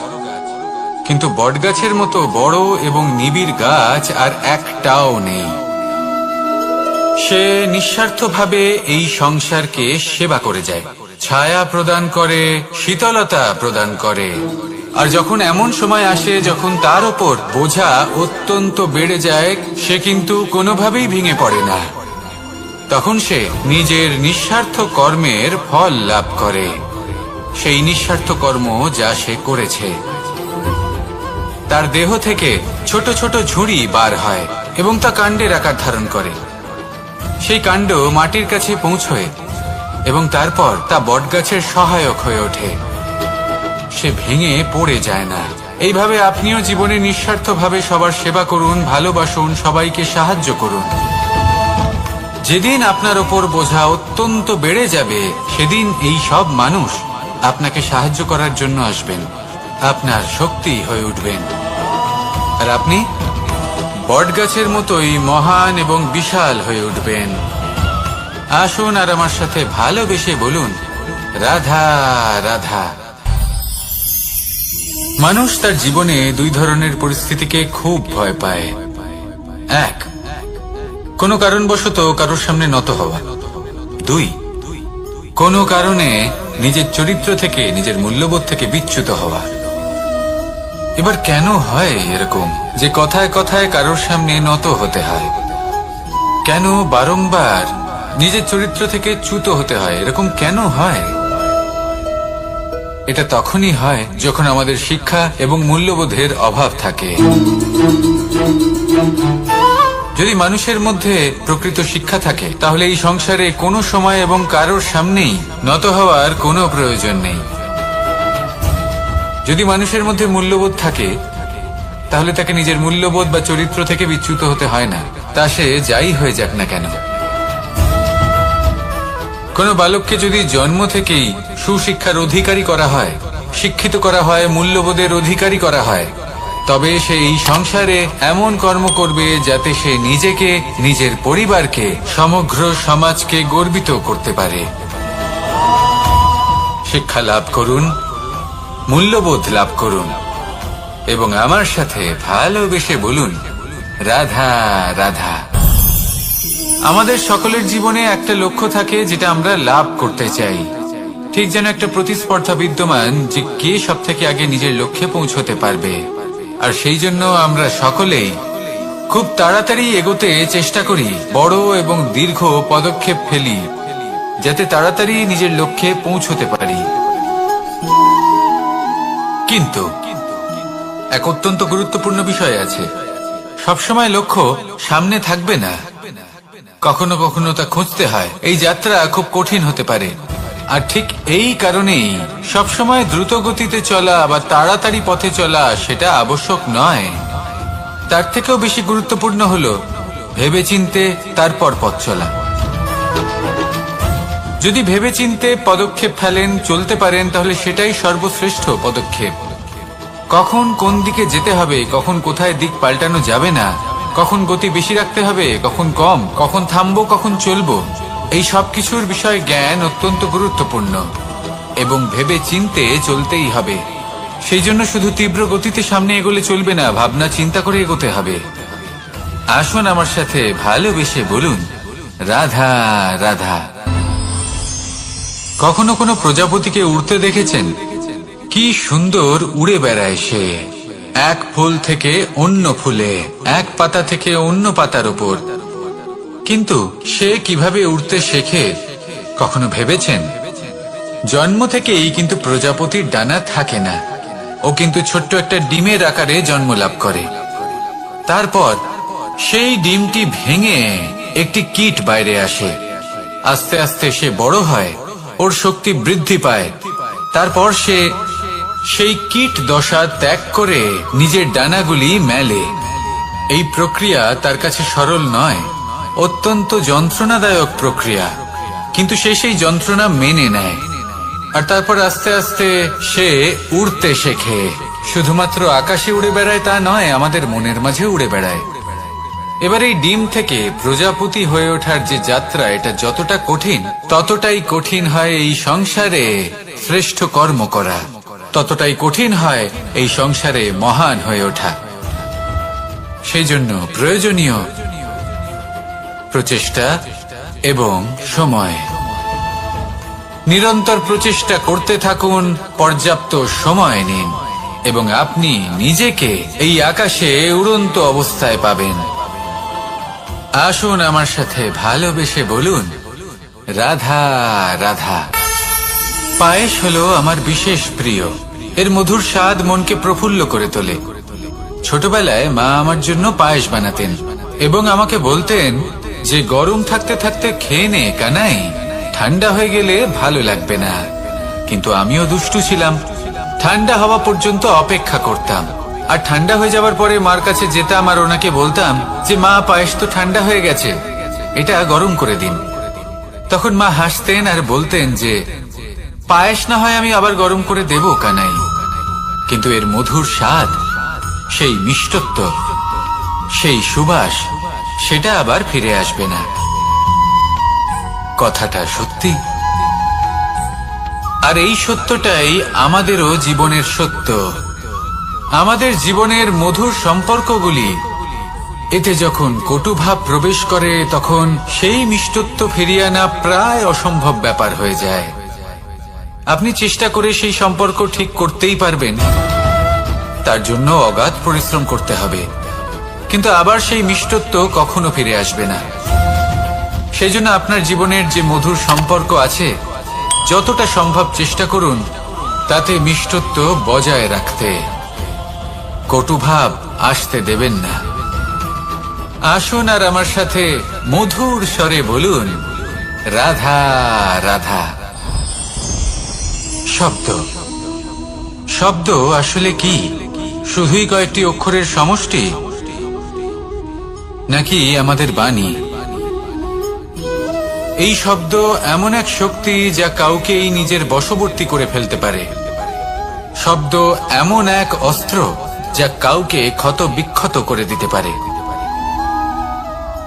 কিন্তু বটগাছের মতো বড় এবং নিবিড় গাছ আর একটাও নেই। সে নিঃস্বার্থভাবে এই সংসারকে সেবা করে যায়, ছায়া প্রদান করে, শীতলতা প্রদান করে। আর যখন এমন সময় আসে যখন তার ওপর বোঝা অত্যন্ত বেড়ে যায়, সে কিন্তু কোনোভাবেই ভেঙে পড়ে না। তখন সে নিজের নিঃস্বার্থ কর্মের ফল লাভ করে, সেই নিঃস্বার্থ কর্ম যা সে করেছে। তার দেহ থেকে ছোট ছোট ঝুড়ি বার হয় এবং তা কাণ্ডের আকার ধারণ করে। সেই কাণ্ড মাটির কাছে পৌঁছয় এবং তারপর তা বটগাছের সহায়ক হয়ে ওঠে। সে ভেঙে পড়ে যায় না। এইভাবে আপনিও জীবনে নিঃস্বার্থভাবে সবার সেবা করুন, ভালোবাসুন, সবাইকে সাহায্য করুন। যেদিন আপনার ওপর বোঝা অত্যন্ত বেড়ে যাবে সেদিন এই সব মানুষ আপনাকে সাহায্য করার জন্য আসবেন, আপনার শক্তি হয়ে উঠবেন, আর আপনি বটগাছের মতোই মহান এবং বিশাল হয়ে উঠবেন। আসুন আর আমার সাথে ভালোবেসে বলুন, রাধা রাধা। মানুষ তার জীবনে দুই ধরনের পরিস্থিতিকে খুব ভয় পায়। এক, কোনো কারণবশত কারোর সামনে নত হওয়া। দুই, কোনো কারণে নিজের চরিত্র থেকে, নিজের মূল্যবোধ থেকে বিচ্যুত হওয়া। এবার কেন হয় এরকম যে কথায় কথায় কারোর সামনে নত হতে হয়? কেন বারংবার নিজের চরিত্র থেকে চ্যুত হতে হয়? এরকম কেন হয়? এটা তখনই হয় যখন আমাদের শিক্ষা এবং মূল্যবোধের অভাব থাকে। যদি মানুষের মধ্যে প্রকৃত শিক্ষা থাকে তাহলে এই সংসারে কোনো সময় এবং কারোর সামনেই নত হওয়ার কোনো প্রয়োজন নেই। যদি মানুষের মধ্যে মূল্যবোধ থাকে তাহলে তাকে নিজের মূল্যবোধ বা চরিত্র থেকে বিচ্যুত হতে হয় না, তা সে যাই হয়ে যাক না কেন। কোনো বালককে যদি জন্ম থেকেই সুশিক্ষার অধিকারী করা হয়, শিক্ষিত করা হয়, মূল্যবোধের অধিকারী করা হয়, তবে সে এই সংসারে এমন কর্ম করবে যাতে সে নিজেকে, নিজের পরিবারকে, সমগ্র সমাজকে গর্বিত করতে পারে। শিক্ষা লাভ করুন, মূল্যবোধ লাভ করুন এবং আমার সাথে ভালোবেসে বলুন, রাধা রাধা। আমাদের সকলের জীবনে একটা লক্ষ্য থাকে যেটা আমরা লাভ করতে চাই। ঠিক যেন একটা প্রতিস্পর্ধা বিদ্যমান যে কে সব থেকে আগে নিজের লক্ষ্যে পৌঁছতে পারবে। আর সেই জন্য আমরা সকলেই খুব তাড়াতাড়ি এগোতে চেষ্টা করি, বড় এবং দীর্ঘ পদক্ষেপ ফেলি যাতে তাড়াতাড়ি নিজের লক্ষ্যে পৌঁছতে পারি। কিন্তু এক অত্যন্ত গুরুত্বপূর্ণ বিষয় আছে, সবসময় লক্ষ্য সামনে থাকবে না, কখনো কখনো তা খুঁজতে হয়। এই যাত্রা খুব কঠিন হতে পারে, আর ঠিক এই কারণেই সবসময় দ্রুত গতিতে চলা বা তাড়াতাড়ি পথে চলা সেটা আবশ্যক নয়। তার থেকেও বেশি গুরুত্বপূর্ণ হলো ভেবেচিন্তে তারপর পথ চলা। যদি ভেবেচিন্তে পদক্ষেপ ফেলেন, চলতে পারেন, তাহলে সেটাই সর্বশ্রেষ্ঠ পদক্ষেপ। কখন কোন দিকে যেতে হবে, কখন কোথায় দিক পাল্টানো যাবে না, কখন গতি বেশি রাখতে হবে, কখন কম, কখন থামবো, কখন চলবো, এই সব কিছুর বিষয়ে জ্ঞান অত্যন্ত গুরুত্বপূর্ণ এবং ভেবে চিন্তে চলতেই হবে। সেই জন্য শুধু তীব্র গতিতে সামনে এগোলে চলবে না, ভাবনা চিন্তা করে এগোতে হবে। আসুন আমার সাথে ভালোবেসে বলুন, রাধা রাধা। কখনো কোনো প্রজাপতিকে উড়তে দেখেছেন? কি সুন্দর উড়ে বেড়ায় সে, এক ফুল থেকে অন্য ফুলে, এক পাতা থেকে অন্য পাতার উপর। কিন্তু সে কিভাবে উড়তে শেখে কখনো ভেবেছেন? জন্ম থেকেই কিন্তু প্রজাপতির ডানা থাকে না, ও কিন্তু ছোট্ট একটা ডিমের আকারে জন্ম লাভ করে। তারপর সেই ডিমটি ভেঙে একটি কীট বাইরে আসে। আস্তে আস্তে সে বড় হয়, ওর শক্তি বৃদ্ধি পায়। তারপর সে সেই কীট দশা ত্যাগ করে নিজের ডানাগুলি মেলে। এই প্রক্রিয়া তার কাছে সরল নয়, অত্যন্ত যন্ত্রণাদায়ক প্রক্রিয়া, কিন্তু সে সেই যন্ত্রণা মেনে নেয়। আর তারপর আস্তে আস্তে সে উড়তে শেখে। শুধুমাত্র আকাশে উড়ে বেড়ায় তা নয়, আমাদের মনের মাঝে উড়ে বেড়ায়। এবার এই ডিম থেকে প্রজাপতি হয়ে ওঠার যে যাত্রা, এটা যতটা কঠিন, ততটাই কঠিন হয় এই সংসারে শ্রেষ্ঠ কর্ম করা, ততটাই কঠিন হয় এই সংসারে মহান হয়ে ওঠা। সেই জন্য প্রয়োজনীয় প্রচেষ্টা এবং সময়। নিরন্তর প্রচেষ্টা করতে থাকুন, পর্যাপ্ত সময় নিন, এবং আপনি নিজেকে এই আকাশে উড়ন্ত অবস্থায় পাবেন। আসুন আমার সাথে ভালোবেসে বলুন, রাধা রাধা। পায়েস হলো আমার বিশেষ প্রিয়। এর মধুর স্বাদ মনকে প্রফুল্ল করে তোলে। ছোটবেলায় মা আমার জন্য পায়েস বানাতেন এবং আমাকে বলতেন যে গরম থাকতে থাকতে খেয়ে নে কানাই, ঠান্ডা হয়ে গেলে ভালো লাগবে না। কিন্তু আমিও দুষ্টু ছিলাম, ঠান্ডা হওয়া পর্যন্ত অপেক্ষা করতাম, আর ঠান্ডা হয়ে যাওয়ার পরে মার কাছে যেতাম আর ওনাকে বলতাম যে মা, পায়েস তো ঠান্ডা হয়ে গেছে, এটা গরম করে দিন। তখন মা হাসতেন আর বলতেন যে পায়েস না হয় আমি আবার গরম করে দেব কানাই, কিন্তু এর মধুর স্বাদ, সেই মিষ্টত্ব, সেই সুবাস, সেটা আবার ফিরে আসবে না। কথাটা সত্যি, আর এই সত্যটাই আমাদেরও জীবনের সত্য। আমাদের জীবনের মধুর সম্পর্কগুলি, এতে যখন কটুভাব প্রবেশ করে তখন সেই মিষ্টত্ব ফিরিয়ে আনা প্রায় অসম্ভব ব্যাপার হয়ে যায়। আপনি চেষ্টা করে সেই সম্পর্ক ঠিক করতেই পারবেন, তার জন্য অগাধ পরিশ্রম করতে হবে, কিন্তু আবার সেই মিষ্টত্ব কখনো ফিরে আসবে না। সেই জন্য আপনার জীবনের যে মধুর সম্পর্ক আছে, যতটা সম্ভব চেষ্টা করুন তাতে মিষ্টত্ব বজায় রাখতে। কটুভাব আসতে দেবেন না। আসুন আর আমার সাথে মধুর স্বরে বলুন, রাধা রাধা। শব্দ, শব্দ আসলে কি? শুধুই কয়েকটি অক্ষরের সমষ্টি, নাকি আমাদের বাণী? এই শব্দ এমন এক শক্তি যা কাউকেই নিজের বশবর্তী করে ফেলতে পারে। শব্দ এমন এক অস্ত্র যা কাউকে ক্ষত বিক্ষত করে দিতে পারে।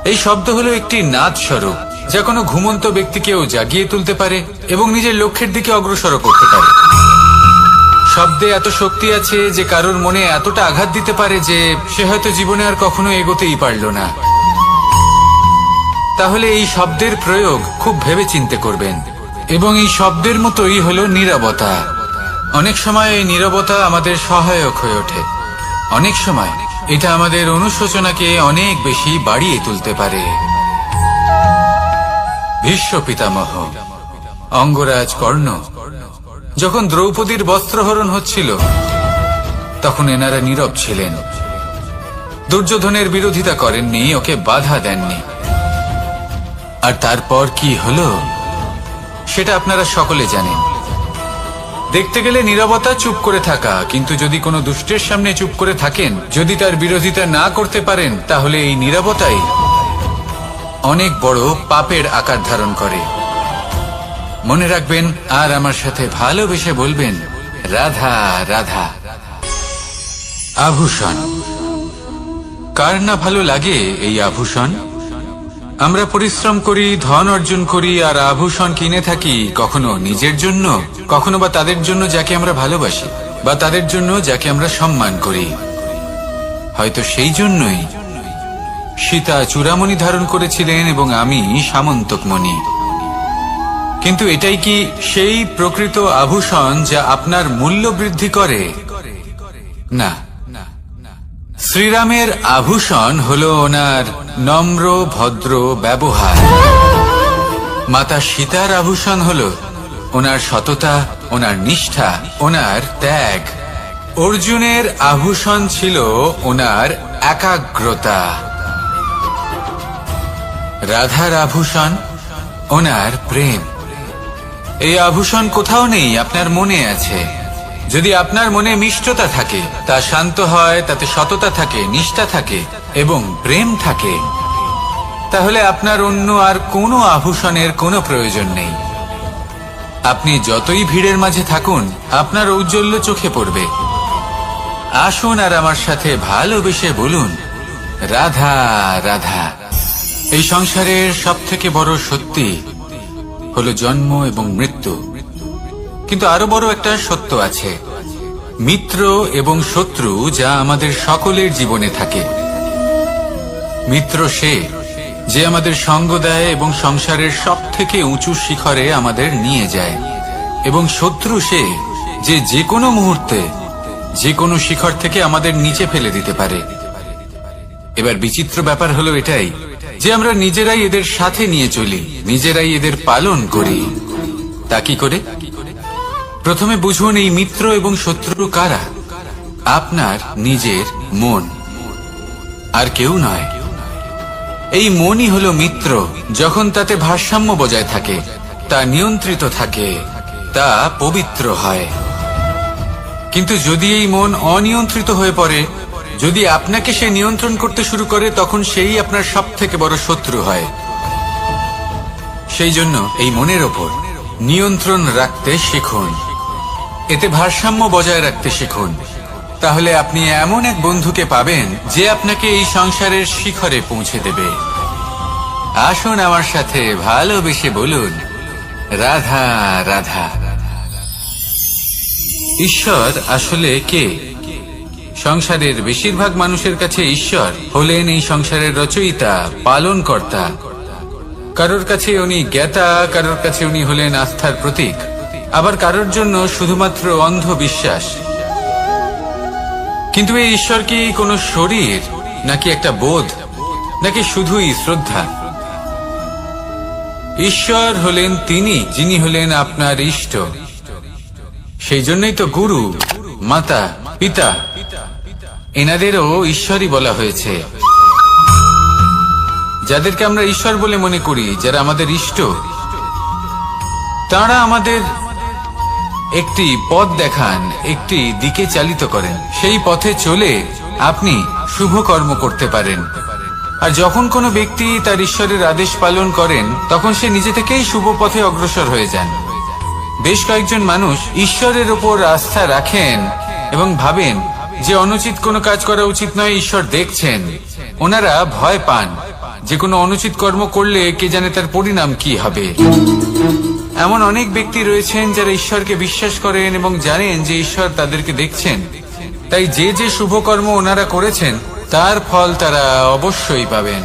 এই শব্দ হলো একটি নাদ স্বরূপ যা কোনো ঘুমন্ত ব্যক্তিকেও জাগিয়ে তুলতে পারে এবং নিজের লক্ষ্যের দিকে অগ্রসর করতে পারে। শব্দে এত শক্তি আছে যে কারোর মনে এতটা আঘাত দিতে পারে যে সে হয়তো জীবনে আর কখনো এগোতেই পারল না। তাহলে এই শব্দের প্রয়োগ খুব ভেবে চিন্তে করবেন। এবং এই শব্দের মতোই হলো নীরবতা। অনেক সময় এই নীরবতা আমাদের সহায়ক হয়ে ওঠে, অনেক সময় এটা আমাদের অনুশোচনাকে অনেক বেশি বাড়িয়ে তুলতে পারে। ভীষ্ম পিতামহ, অঙ্গরাজ কর্ণ, যখন দ্রৌপদীর বস্ত্রহরণ হচ্ছিল তখন এনারা নীরব ছিলেন। দুর্যোধনের বিরোধিতা করেননি, ওকে বাধা দেননি। আর তারপর কি হলো সেটা আপনারা সকলে জানেন। দেখতে গেলে নীরবতা, চুপ করে থাকা। কিন্তু যদি কোনো দুষ্টের সামনে চুপ করে থাকেন, যদি তার বিরোধিতা না করতে পারেন, তাহলে এই নীরবতাই অনেক বড় পাপের আকার ধারণ করে। মনে রাখবেন, আর আমার সাথে ভালোবেসে বলবেন, রাধা রাধা। আভূষণ। কার না ভালো লাগে এই আভূষণ? আমরা পরিশ্রম করি, ধন অর্জন করি, আর আভূষণ কিনে থাকি, কখনো নিজের জন্য, কখনো বা তাদের জন্য যাকে আমরা ভালোবাসি, বা তাদের জন্য যাকে আমরা সম্মান করি। হয়তো সেই জন্যই সীতা চূড়ামণি ধারণ করেছিলেন এবং আমি সামন্তকমণি। কিন্তু এটাই কি সেই প্রকৃত আভূষণ যা আপনার মূল্য বৃদ্ধি করে? না। শ্রীরামের আভূষণ হলো ওনার নম্র ভদ্র ব্যবহার। মাতা সীতার আভূষণ হলো ওনার সততা, ওনার নিষ্ঠা, ওনার ত্যাগ। অর্জুনের আভূষণ ছিল ওনার একাগ্রতা। রাধার আভূষণ ওনার প্রেম। এই আভূষণ কোথাও নেই, আপনার মনে আছে। যদি আপনার মনে মিষ্টতা থাকে, তা শান্ত হয়, তাতে সততা থাকে, নিষ্ঠা থাকে এবং প্রেম থাকে, তাহলে আপনার অন্য আর কোনো আভূষণের কোনো প্রয়োজন নেই। আপনি যতই ভিড়ের মাঝে থাকুন, আপনার ঔজ্জ্বল্য চোখে পড়বে। আসুন আর আমার সাথে ভালোবেসে বলুন, রাধা রাধা। এই সংসারের সব থেকে বড় সত্যি হলো জন্ম এবং মৃত্যু। কিন্তু আরো বড় একটা সত্য আছে, মিত্র এবং শত্রু, যা আমাদের সকলের জীবনে থাকে। মিত্র সে যে আমাদের সঙ্গ দেয় এবং সংসারের সব থেকে উঁচু শিখরে আমাদের নিয়ে যায়, এবং শত্রু সে যে যে কোনো মুহূর্তে যে কোনো শিখর থেকে আমাদের নিচে ফেলে দিতে পারে। এবার বিচিত্র ব্যাপার হলো এটাই যে আমরা নিজেরাই এদের সাথে নিয়ে চলি, নিজেরাই এদের পালন করি। তা কি করে? প্রথমে বুঝুন, এই মিত্র এবং শত্রু কারা? আপনার নিজের মন, আর কেউ নয়। এই মনই হলো মিত্র। যখন তাতে ভারসাম্য বজায় থাকে, তা নিয়ন্ত্রিত থাকে, তা পবিত্র হয়। কিন্তু যদি এই মন অনিয়ন্ত্রিত হয়ে পড়ে, যদি আপনাকে সে নিয়ন্ত্রণ করতে শুরু করে, তখন সেই আপনার সব থেকে বড় শত্রু হয়। সেই জন্য এই মনের ওপর নিয়ন্ত্রণ রাখতে শিখুন, এতে ভারসাম্য বজায় রাখতে শিখুন। তাহলে আপনি এমন এক বন্ধুকে পাবেন যে আপনাকে এই সংসারের শিখরে পৌঁছে দেবে। আসুন আমার সাথে ভালোবেসে বলুন, রাধা রাধা। ঈশ্বর আসলে কে? সংসারের বেশিরভাগ মানুষের কাছে ঈশ্বর হলেন এই সংসারের রচয়িতা, পালনকর্তা। কারোর কাছে উনি জ্ঞাতা, কারোর কাছে উনি হলেন আস্থার প্রতীক, আবার কারোর জন্য শুধুমাত্র অন্ধ বিশ্বাস। কিন্তু এই ঈশ্বর কি কোনো শরীর, নাকি একটা বোধ, নাকি শুধুই শ্রদ্ধা? ঈশ্বর হলেন তিনি যিনি হলেন আপনার ইষ্ট। সেই জন্যই তো গুরু, মাতা, পিতা এনাদেরও ঈশ্বরই বলা হয়েছে। যাদেরকে আমরা ঈশ্বর বলে মনে করি, যারা আমাদের ইষ্ট, তারা আমাদের একটি পথ দেখান, একটি দিকে চালিত করেন। সেই পথে চলে আপনি শুভ কর্ম করতে পারেন। আর যখন কোনো ব্যক্তি তার ঈশ্বরের আদেশ পালন করেন, তখন সে নিজে থেকেই শুভ পথে অগ্রসর হয়ে যান। বেশ কয়েকজন মানুষ ঈশ্বরের উপর আস্থা রাখেন এবং ভাবেন যে অনুচিত কোনো কাজ করা উচিত নয়, ঈশ্বর দেখছেন। ওনারা ভয় পান যে কোনো অনুচিত কর্ম করলে কে জানে তার পরিণাম কি হবে। এমন অনেক ব্যক্তি রয়েছেন যারা ঈশ্বরকে বিশ্বাস করেন এবং জানেন যে ঈশ্বর তাদেরকে দেখছেন, তাই যে যে শুভ কর্ম ওনারা করেছেন তার ফল তারা অবশ্যই পাবেন।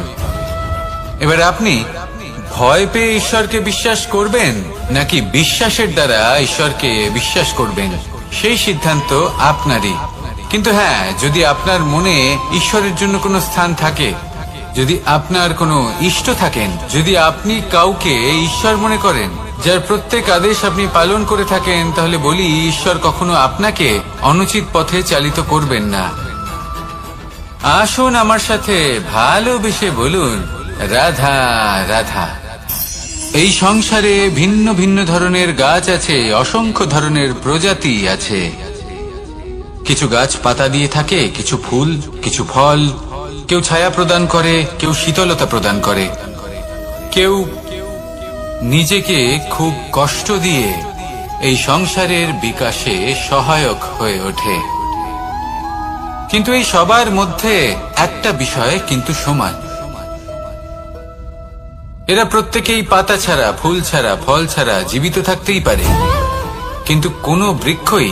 এবার আপনি ভয় পেয়ে ঈশ্বরকে বিশ্বাস করবেন, নাকি বিশ্বাসের দ্বারা ঈশ্বরকে বিশ্বাস করবেন, সেই সিদ্ধান্ত আপনারই। কিন্তু হ্যাঁ, যদি আপনার মনে ঈশ্বরের জন্য কোনো স্থান থাকে, যদি আপনার কোনো ইষ্ট থাকেন, যদি আপনি কাউকে ঈশ্বর মনে করেন, যার প্রত্যেক আদেশ আপনি পালন করে থাকেন, তাহলে বলি, ঈশ্বর কখনো আপনাকে অনুচিত পথে চালিত করবেন না। আসুন আমার সাথে ভালোবেসে বলুন, রাধা রাধা। এই সংসারে ভিন্ন ভিন্ন ধরনের গাছ আছে, অসংখ্য ধরনের প্রজাতি আছে। কিছু গাছ পাতা দিয়ে থাকে, কিছু ফুল, কিছু ফল। কেউ ছায়া প্রদান করে, কেউ শীতলতা প্রদান করে, কেউ নিজেকে খুব কষ্ট দিয়ে এই সংসারের বিকাশে সহায়ক হয়ে ওঠে। কিন্তু এই সবার মধ্যে একটা বিষয় কিন্তু সমান, এরা প্রত্যেকেই পাতা ছাড়া, ফুল ছাড়া, ফল ছাড়া জীবিত থাকতেই পারে, কিন্তু কোনো বৃক্ষই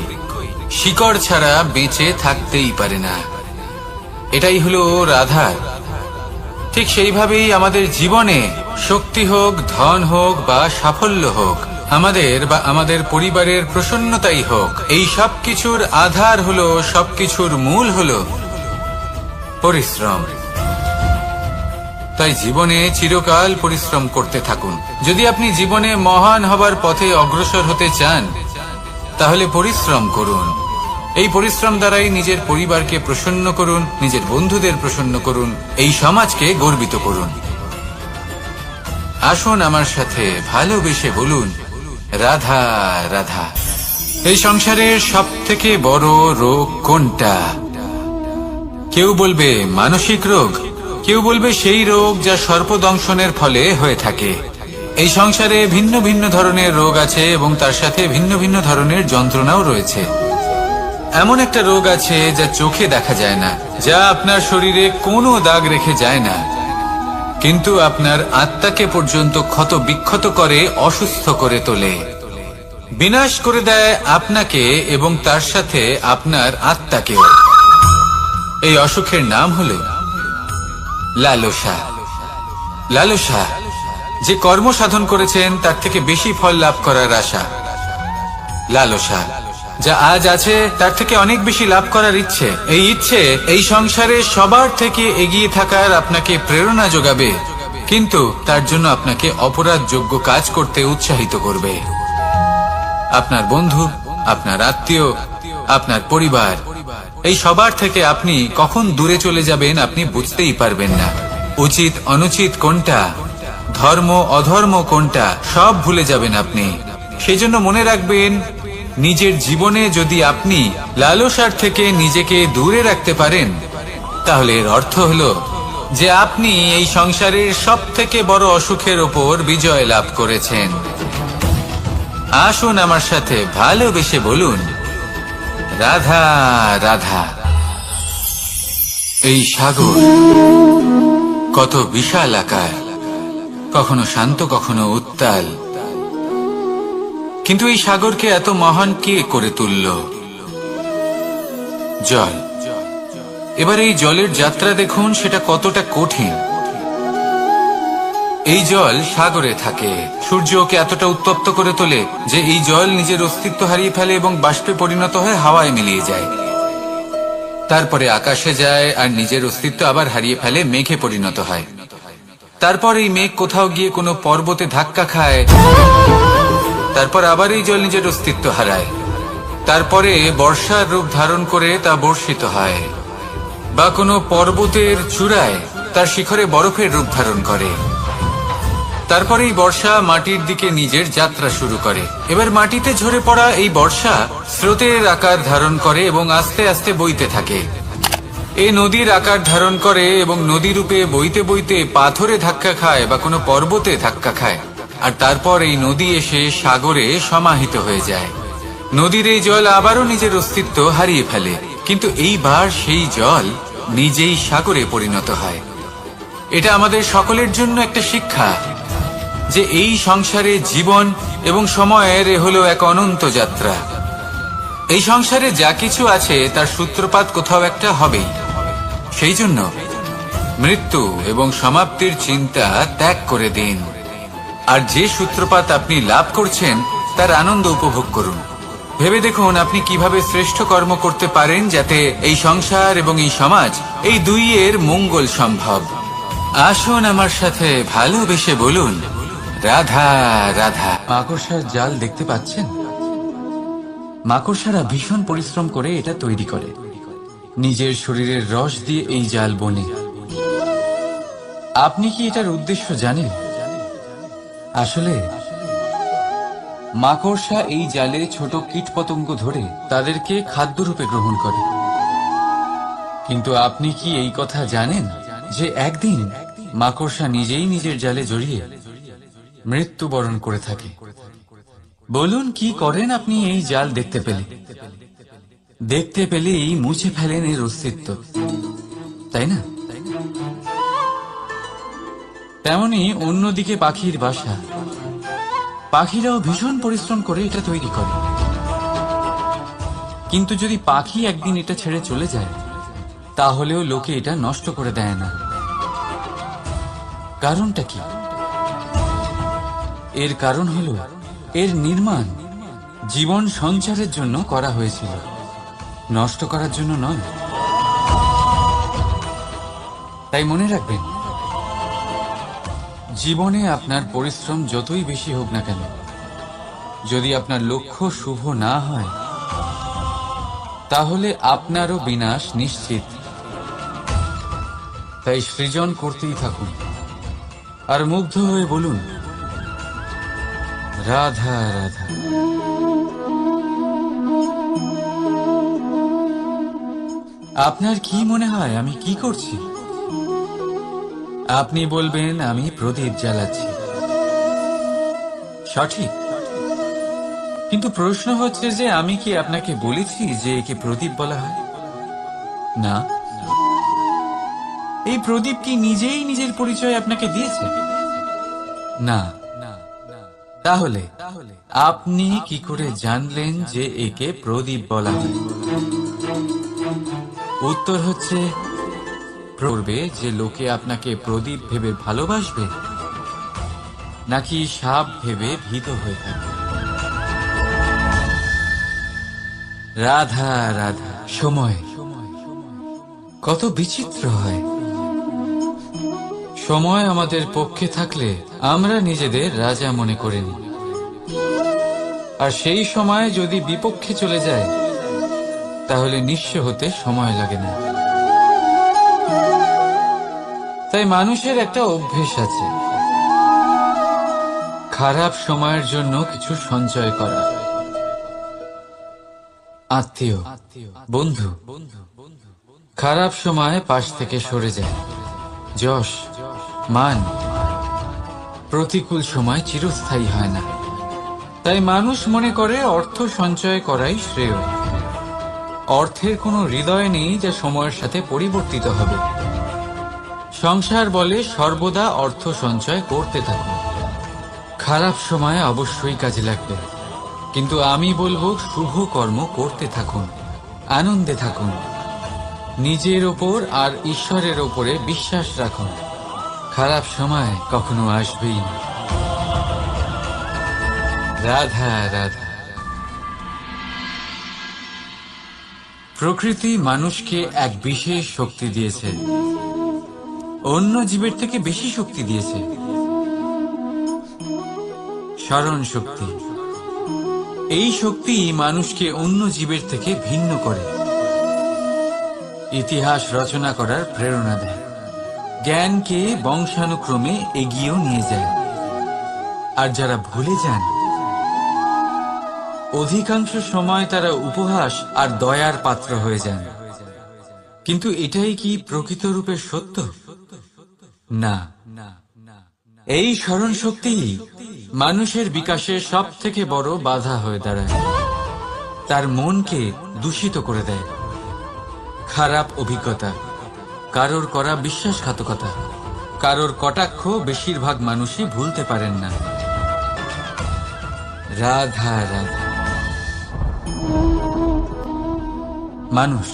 শিকড় ছাড়া বেঁচে থাকতেই পারে না। এটাই হলো রাধার। ঠিক সেইভাবেই আমাদের জীবনে শক্তি হোক, ধন হোক বা সাফল্য হোক, আমাদের বা আমাদের পরিবারের প্রসন্নতাই হোক, এই সব কিছুর আধার হলো, সবকিছুর মূল হলো পরিশ্রম। তাই জীবনে চিরকাল পরিশ্রম করতে থাকুন। যদি আপনি জীবনে মহান হবার পথে অগ্রসর হতে চান, তাহলে পরিশ্রম করুন। এই পরিশ্রম দ্বারাই নিজের পরিবারকে প্রসন্ন করুন, নিজের বন্ধুদের প্রসন্ন করুন, এই সমাজকে গর্বিত করুন। আসুন আমার সাথে ভালোবেসে বলুন, রাধা রাধা। এই সংসারের সব থেকে বড় রোগ কোনটা? কেউ বলবে মানসিক রোগ, কেউ বলবে সেই রোগ যা সর্পদংশনের ফলে হয়ে থাকে। এই সংসারে ভিন্ন ভিন্ন ধরনের রোগ আছে এবং তার সাথে ভিন্ন ভিন্ন ধরনের যন্ত্রণাও রয়েছে। এমন একটা রোগ আছে যা চোখে দেখা যায় না, যা আপনার শরীরে কোনো দাগ রেখে যায় না, কিন্তু আপনার আত্মাকে পর্যন্ত ক্ষত বিক্ষত করে, অসুস্থ করে তোলে, বিনাশ করে দেয় আপনাকে এবং তার সাথে আপনার আত্মাকেও। এই অসুখের নাম হলো লালসা। লালসা, যে কর্ম সাধন করেছেন তার থেকে বেশি ফল লাভ করার আশা। লালসা, যা আজ আছে তার থেকে অনেক বেশি লাভ করার ইচ্ছে। এই ইচ্ছে এই সংসারে সবার থেকে এগিয়ে থাকার আপনাকে প্রেরণা যোগাবে, কিন্তু তার জন্য আপনাকে অপরাধযোগ্য কাজ করতে উৎসাহিত করবে। আপনার বন্ধু, আপনার আত্মীয়, আপনার পরিবার, এই সবার থেকে আপনি কখন দূরে চলে যাবেন আপনি বুঝতেই পারবেন না। উচিত অনুচিত কোনটা, ধর্ম অধর্ম কোনটা, সব ভুলে যাবেন আপনি। সেজন্য মনে রাখবেন, নিজের জীবনে যদি আপনি লালসার থেকে নিজেকে দূরে রাখতে পারেন, তাহলে এর অর্থ হলো যে আপনি এই সংসারের সব থেকে বড় অসুখের ওপর বিজয় লাভ করেছেন। আসুন আমার সাথে ভালোবেসে বলুন, রাধা রাধা। এই সাগর কত বিশাল আকার, কখনো শান্ত কখনো উত্তাল, কিন্তু এই সাগরকে এত মহান কে করে তুলল? জল। এবার এই জলের যাত্রা দেখুন, সেটা কতটা কঠিন। এই জল সাগরে থাকে, সূর্য ওকে এতটা উত্তপ্ত করে তোলে যে এই জল নিজের অস্তিত্ব হারিয়ে ফেলে এবং বাষ্পে পরিণত হয়ে হাওয়ায় মিলিয়ে যায়। তারপরে আকাশে যায় আর নিজের অস্তিত্ব আবার হারিয়ে ফেলে, মেঘে পরিণত হয়। তারপর এই মেঘ কোথাও গিয়ে কোনো পর্বতে ধাক্কা খায়, তারপর আবার এই জল নিজের অস্তিত্ব হারায়। তারপরে বর্ষার রূপ ধারণ করে তা বর্ষিত হয়, বা কোনো পর্বতের চূড়ায় তার শিখরে বরফের রূপ ধারণ করে। তারপরে এই বর্ষা মাটির দিকে নিজের যাত্রা শুরু করে। এবার মাটিতে ঝরে পড়া এই বর্ষা স্রোতের আকার ধারণ করে এবং আস্তে আস্তে বইতে থাকে। এই নদীর আকার ধারণ করে এবং নদী রূপে বইতে বইতে পাথরে ধাক্কা খায় বা কোনো পর্বতে ধাক্কা খায়, আর তারপর এই নদী এসে সাগরে সমাহিত হয়ে যায়। নদীর এই জল আবারও নিজের অস্তিত্ব হারিয়ে ফেলে, কিন্তু এইবার সেই জল নিজেই সাগরে পরিণত হয়। এটা আমাদের সকলের জন্য একটা শিক্ষা যে এই সংসারে জীবন এবং সময়ের হলো এক অনন্ত যাত্রা। এই সংসারে যা কিছু আছে তার সূত্রপাত কোথাও একটা হবেই। সেই জন্য মৃত্যু এবং সমাপ্তির চিন্তা ত্যাগ করে দিন, আর যে সূত্রপাত আপনি লাভ করছেন তার আনন্দ উপভোগ করুন। ভেবে দেখুন আপনি কিভাবে শ্রেষ্ঠ কর্ম করতে পারেন যাতে এই সংসার এবং এই সমাজ, এই দুইয়ের মঙ্গল সম্ভব। আসুন আমার সাথে ভালোবেসে বলুন, রাধা রাধা। মাকড়সার জাল দেখতে পাচ্ছেন? মাকড়সারা ভীষণ পরিশ্রম করে এটা তৈরি করে। নিজের শরীরের রস দিয়ে এই জাল বোনে। আপনি কি এটার উদ্দেশ্য জানেন? আসলে মাকড়সা এই জালে ছোট কীটপতঙ্গ ধরে তাদেরকে খাদ্যরূপে গ্রহণ করে। কিন্তু আপনি কি এই কথা জানেন যে একদিন মাকড়সা নিজেই নিজের জালে জড়িয়ে মৃত্যুবরণ করে থাকে? বলুন, কি করেন আপনি এই জাল দেখতে পেলেই মুছে ফেলেন এর অস্তিত্ব, তাই না? তেমনি অন্যদিকে পাখির বাসা, পাখিরাও ভীষণ পরিশ্রম করে এটা তৈরি করে। কিন্তু যদি পাখি একদিন এটা ছেড়ে চলে যায়, তাহলেও লোকে এটা নষ্ট করে দেয় না। কারণটা কি? এর কারণ হলো এর নির্মাণ জীবন সঞ্চারের জন্য করা হয়েছিল, নষ্ট করার জন্য নয়। তাই মনে রাখবেন, জীবনে আপনার পরিশ্রম যতই বেশি হোক না কেন, যদি আপনার লক্ষ্য শুভ না হয়, তাহলে আপনারও বিনাশ নিশ্চিত। তাই সৃজন করতেই থাকুন আর মুগ্ধ হয়ে বলুন, রাধা রাধা। আপনার কি মনে হয় আমি কি করছি? আপনি বলবেন আমি প্রদীপ জ্বালাচ্ছি। সঠিক। কিন্তু প্রশ্ন হচ্ছে যে আমি কি আপনাকে বলেছি যে একে প্রদীপ বলা হয়? না। এই প্রদীপ কি নিজেই নিজের পরিচয় আপনাকে দিয়েছে? না। তাহলে আপনি কি করে জানলেন যে একে প্রদীপ বলা হয়? উত্তর হচ্ছে, পড়বে যে লোকে আপনাকে প্রদীপ ভেবে ভালোবাসবে নাকি সাপ ভেবে ভীত হয়ে থাকবে। রাধা রাধা। সময় কত বিচিত্র হয়। সময় আমাদের পক্ষে থাকলে আমরা নিজেদের রাজা মনে করে নিই, আর সেই সময় যদি বিপক্ষে চলে যায়, তাহলে নিঃস্ব হতে সময় লাগে না। তাই মানুষের একটা অভ্যেস আছে, খারাপ সময়ের জন্য কিছু সঞ্চয় করা। আত্মীয়, বন্ধু খারাপ সময় পাশ থেকে সরে যায়। যশ, মান প্রতিকূল সময় চিরস্থায়ী হয় না। তাই মানুষ মনে করে অর্থ সঞ্চয় করাই শ্রেয়। অর্থের কোনো হৃদয় নেই যা সময়ের সাথে পরিবর্তিত হবে। সংসার বলে সর্বদা অর্থ সঞ্চয় করতে থাকুন। খারাপ সময় অবশ্যই কাজে লাগবে, কিন্তু আমি বলবো শুভ কর্ম করতে থাকুন, আনন্দে থাকুন, নিজের ওপর আর ঈশ্বরের ওপরে বিশ্বাস রাখুন। খারাপ সময় কখনো আসবেই না। রাধা রাধা। প্রকৃতি মানুষকে এক বিশেষ শক্তি দিয়েছে, অন্য জীবের থেকে বেশি শক্তি দিয়েছে। স্মরণ শক্তি। এই শক্তি মানুষকে অন্য জীবের থেকে ভিন্ন করে, ইতিহাস রচনা করার প্রেরণা দেয়, জ্ঞানকে বংশানুক্রমে এগিয়েও নিয়ে যায়। আর যারা ভুলে যান, অধিকাংশ সময় তারা উপহাস আর দয়ার পাত্র হয়ে যান। কিন্তু এটাই কি প্রকৃত রূপে সত্য? না। এই স্মরণ শক্তি মানুষের বিকাশে সব থেকে বড় বাধা হয়ে দাঁড়ায়। তার মনকে দূষিত করে দেয়। খারাপ অভিজ্ঞতা, কারোর করা বিশ্বাসঘাতকতা, কারোর কটাক্ষ বেশিরভাগ মানুষই ভুলতে পারেন না। রাধা রাধা। মানুষ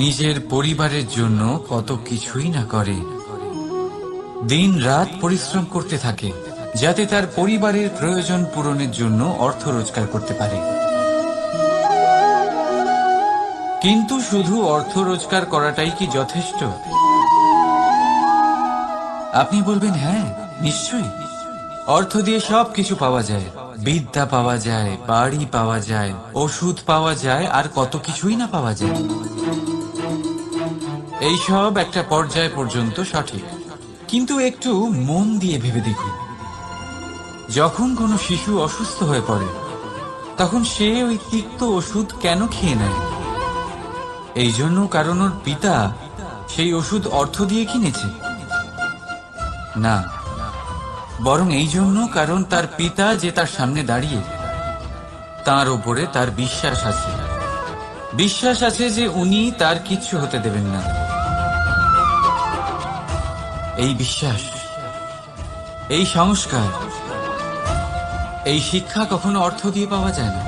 নিজের পরিবারের জন্য কত কিছুই না করে, দিন রাত পরিশ্রম করতে থাকে যাতে তার পরিবারের প্রয়োজন পূরণের জন্য অর্থ রোজগার করতে পারে। কিন্তু শুধু অর্থ রোজগার করাটাই কি যথেষ্ট? আপনি বলবেন হ্যাঁ, নিশ্চয়ই, অর্থ দিয়ে সব কিছু পাওয়া যায়, বিদ্যা পাওয়া যায়, বাড়ি পাওয়া যায়, ওষুধ পাওয়া যায়, আর কত কিছুই না পাওয়া যায়। এইসব একটা পর্যায় পর্যন্ত সঠিক, কিন্তু একটু মন দিয়ে ভেবে দেখুন, যখন কোনো শিশু অসুস্থ হয়ে পড়ে তখন সে ওই তিক্ত ওষুধ কেন খেয়ে নেয়? এই জন্য কারণ ওর পিতা সেই ওষুধ অর্থ দিয়ে কিনেছে? না, বরং এই জন্য কারণ তার পিতা যে তার সামনে দাঁড়িয়ে, তার ওপরে তার বিশ্বাস আছে। বিশ্বাস আছে যে উনি তার কিচ্ছু হতে দেবেন না। এই বিশ্বাস, এই সংস্কার, এই শিক্ষা কখনো অর্থ দিয়ে পাওয়া যায় না।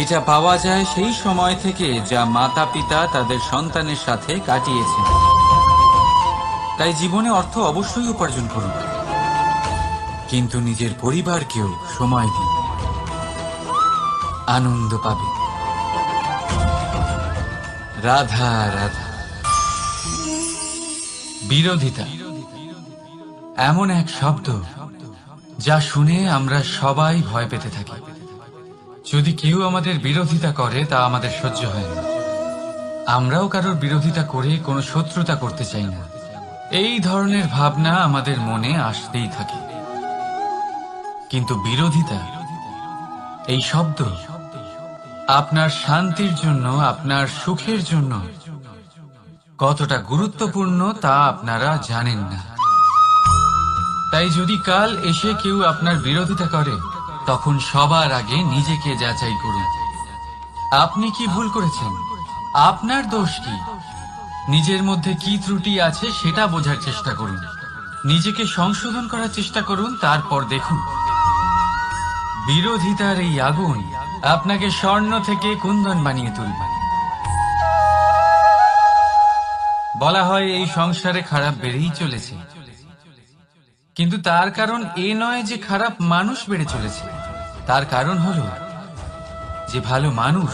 এটা পাওয়া যায় সেই সময় থেকে যা মাতা পিতা তাদের সন্তানের সাথে কাটিয়েছেন। তাই জীবনে অর্থ অবশ্যই উপার্জন করুন, কিন্তু নিজের পরিবারকেও সময় দিন, আনন্দ পাবে। রাধা রাধা। বিরোধিতা এমন এক শব্দ যা শুনে আমরা সবাই ভয় পেতে থাকি। যদি কেউ আমাদের বিরোধিতা করে তা আমাদের সহ্য হয় না। আমরাও কারোর বিরোধিতা করে কোনো শত্রুতা করতে চাই না। এই ধরনের ভাবনা আমাদের মনে আসতেই থাকে। কিন্তু বিরোধিতা, এই শব্দ আপনার শান্তির জন্য, আপনার সুখের জন্য কতটা গুরুত্বপূর্ণ তা আপনারা জানেন না। তাই যদি কাল এসে কেউ আপনার বিরোধিতা করে, তখন সবার আগে নিজেকে যাচাই করুন। আপনি কি ভুল করেছেন? আপনার দোষ কি? নিজের মধ্যে কি ত্রুটি আছে সেটা বোঝার চেষ্টা করুন, নিজেকে সংশোধন করার চেষ্টা করুন। তারপর দেখুন, বিরোধিতার এই আগুন আপনাকে স্বর্ণ থেকে কুন্দন বানিয়ে তুলবে। বলা হয় এই সংসারে খারাপ বেড়েই চলেছে, কিন্তু তার কারণ এ নয় যে খারাপ মানুষ বেড়ে চলেছে। তার কারণ হলো যে ভালো মানুষ,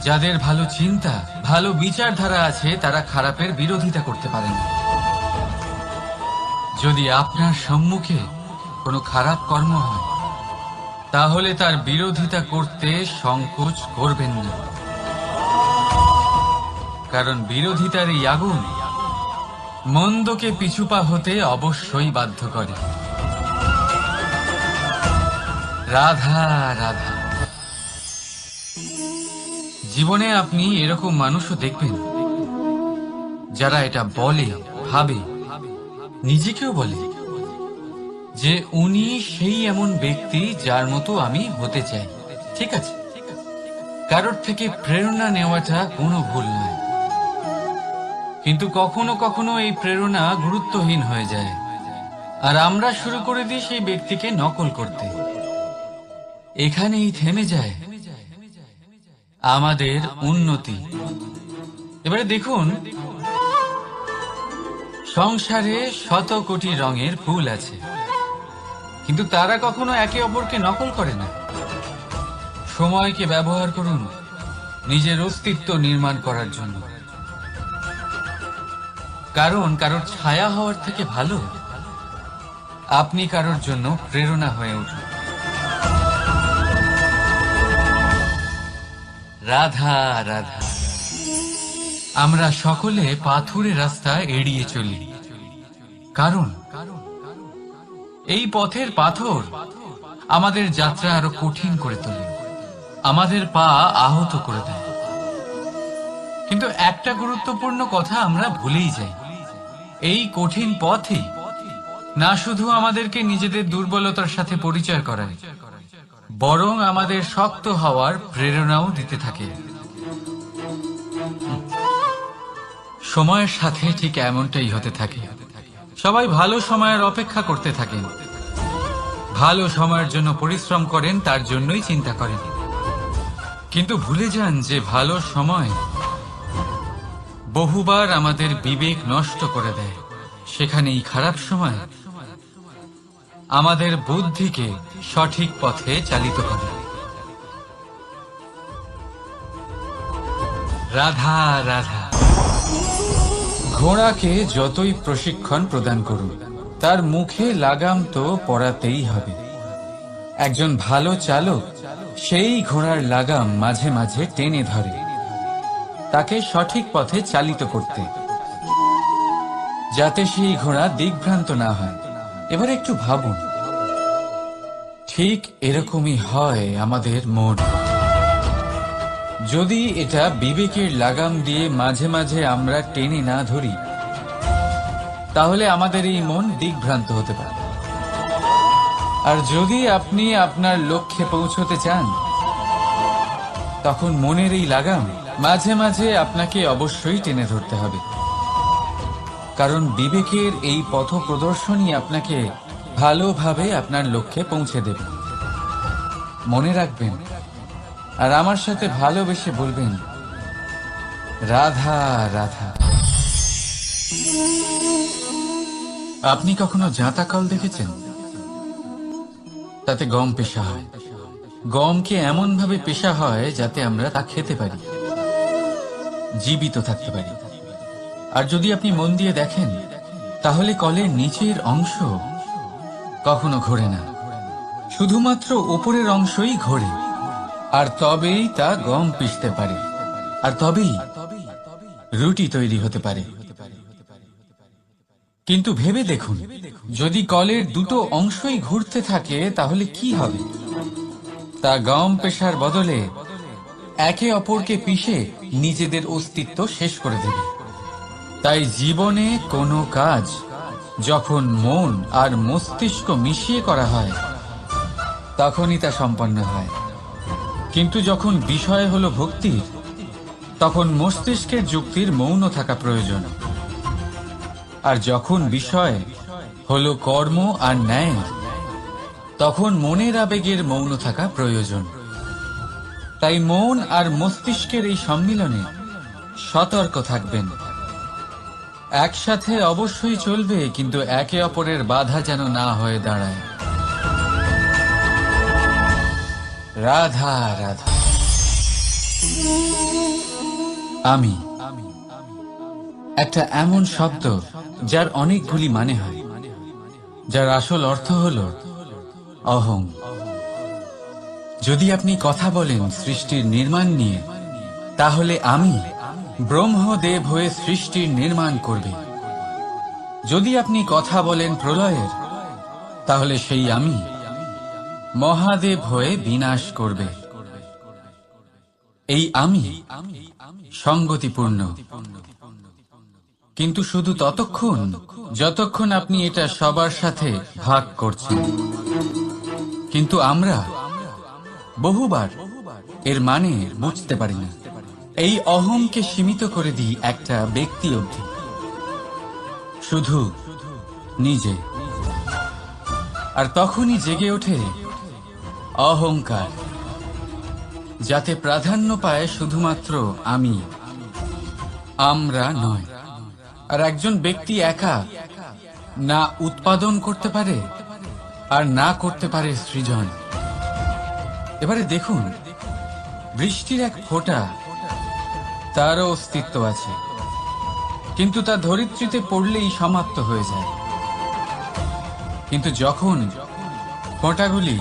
যাদের ভালো চিন্তা, ভালো বিচারধারা আছে, তারা খারাপের বিরোধিতা করতে পারেন। যদি আপনার সম্মুখে কোনো খারাপ কর্ম হয়, তাহলে তার বিরোধিতা করতে সংকোচ করবেন না, কারণ বিরোধিতার এই আগুন মন্দকে পিছুপা হতে অবশ্যই বাধ্য করে। রাধা রাধা। জীবনে আপনি এরকম মানুষও দেখবেন যারা এটা বলে, ভাবে, নিজেকেও বলে যে উনি সেই এমন ব্যক্তি যার মতো আমি হতে চাই। ঠিক আছে, কারোর থেকে প্রেরণা নেওয়াটা কোনো ভুল নয়, কিন্তু কখনো কখনো এই প্রেরণা গুরুত্বহীন হয়ে যায়, আর আমরা শুরু করে দিই সেই ব্যক্তিকে নকল করতে। এখানেই থেমে যায় আমাদের উন্নতি। এবারে দেখুন, সংসারে শত কোটি রঙের ফুল আছে, কিন্তু তারা কখনো একে অপরকে নকল করে না। সময়কে ব্যবহার করুন নিজের অস্তিত্ব নির্মাণ করার জন্য, কারণ কারোর ছায়া হওয়ার থেকে ভালো আপনি কারোর জন্য প্রেরণা হয়ে উঠুন। রাধা রাধা। আমরা সকলে পাথুরে রাস্তা এড়িয়ে চলি, কারণ এই পথের পাথর আমাদের যাত্রা আরো কঠিন করে তোলে, আমাদের পা আহত করে দেয়। কিন্তু একটা গুরুত্বপূর্ণ কথা আমরা ভুলেই যাই, এই কঠিন পথই না শুধু আমাদেরকে নিজেদের দুর্বলতার সাথে পরিচয় করায়, বরং আমাদের শক্ত হওয়ার প্রেরণাও দিতে থাকে। সময়ের সাথে ঠিক এমনটাই হতে থাকে। সবাই ভালো সময়ের অপেক্ষা করতে থাকেন, ভালো সময়ের জন্য পরিশ্রম করেন, তার জন্যই চিন্তা করেন, কিন্তু ভুলে যান যে ভালো সময় বহুবার আমাদের বিবেক নষ্ট করে দেয়। সেখানেই খারাপ সময় আমাদের বুদ্ধিকে সঠিক পথে চালিত করে। রাধা রাধা। ঘোড়াকে যতই প্রশিক্ষণ প্রদান করুন, তার মুখে লাগাম তো পরাতেই হবে। একজন ভালো চালক সেই ঘোড়ার লাগাম মাঝে মাঝে টেনে ধরে, তাকে সঠিক পথে চালিত করতে, যাতে সেই ঘোড়া দিকভ্রান্ত না হয়। এবার একটু ভাবুন, ঠিক এরকমই হয় আমাদের মন। যদি এটা বিবেকের লাগাম দিয়ে মাঝে মাঝে আমরা টেনে না ধরি, তাহলে আমাদের এই মন দিকভ্রান্ত হতে পারে। আর যদি আপনি আপনার লক্ষ্যে পৌঁছতে চান, তখন মনের এই লাগাম মাঝে মাঝে আপনাকে অবশ্যই টেনে ধরতে হবে, কারণ বিবেকের এই পথ প্রদর্শনই আপনাকে ভালোভাবে আপনার লক্ষ্যে পৌঁছে দেবে। মনে রাখবেন, আর আমার সাথে ভালোবেসে বলবেন, রাধা রাধা। আপনি কখনো জাঁতা কল দেখেছেন? তাতে গম পেশা হয়। গমকে এমন ভাবে পেশা হয় যাতে আমরা তা খেতে পারি, জীবিত থাকতে পারি। আর যদি আপনি মন দিয়ে দেখেন, তাহলে কলের নিচের অংশ কখনো ঘোরে না, শুধুমাত্র উপরের অংশই ঘোরে। আর তবেই তা গম পিষতে পারে, আর তবেই রুটি তৈরি হতে পারে। কিন্তু ভেবে দেখুন, যদি কলের দুটো অংশই ঘুরতে থাকে, তাহলে কি হবে? তা গম পেশার বদলে একে অপরকে পিষে নিজেদের অস্তিত্ব শেষ করে দেবে। তাই জীবনে কোনো কাজ যখন মন আর মস্তিষ্ক মিশিয়ে করা হয়, তখনই তা সম্পন্ন হয়। কিন্তু যখন বিষয় হলো ভক্তির, তখন মস্তিষ্কের যুক্তির মৌন থাকা প্রয়োজন। আর যখন বিষয় হলো কর্ম আর ন্যায়, তখন মনের আবেগের মৌন থাকা প্রয়োজন। তাই মন আর মস্তিষ্কের এই সম্মিলনে সতর্ক থাকবেন। একসাথে অবশ্যই চলবে, কিন্তু একে অপরের বাধা যেন না হয়ে দাঁড়ায়। রাধা রাধা। আমি একটা এমন শব্দ যার অনেকগুলি মানে হয়, যার আসল অর্থ হল অহং। যদি আপনি কথা বলেন সৃষ্টির নির্মাণ নিয়ে, তাহলে আমি ব্রহ্মদেব হয়ে সৃষ্টির নির্মাণ করবে। যদি আপনি কথা বলেন প্রলয়ের, তাহলে সেই আমি মহাদেব হয়ে বিনাশ করবে। এই আমি সঙ্গতিপূর্ণ, কিন্তু শুধু ততক্ষণ যতক্ষণ আপনি এটা সবার সাথে ভাগ করছেন। কিন্তু আমরা বহুবার এর মানে বুঝতে পারি না। এই অহংকে সীমিত করে দিই একটা ব্যক্তি অবধি, শুধু নিজে। আর তখনই জেগে ওঠে অহংকার, যাতে প্রাধান্য পায় শুধুমাত্র আমি, আমরা নয়। আর একজন ব্যক্তি একা না উৎপাদন করতে পারে আর না করতে পারে সৃজন। এবারে দেখুন, বৃষ্টির এক ফোঁটা, তারও অস্তিত্ব আছে, কিন্তু তা ধরিত্রীতে পড়লেই সমাপ্ত হয়ে যায়। কিন্তু যখন ফোঁটাগুলি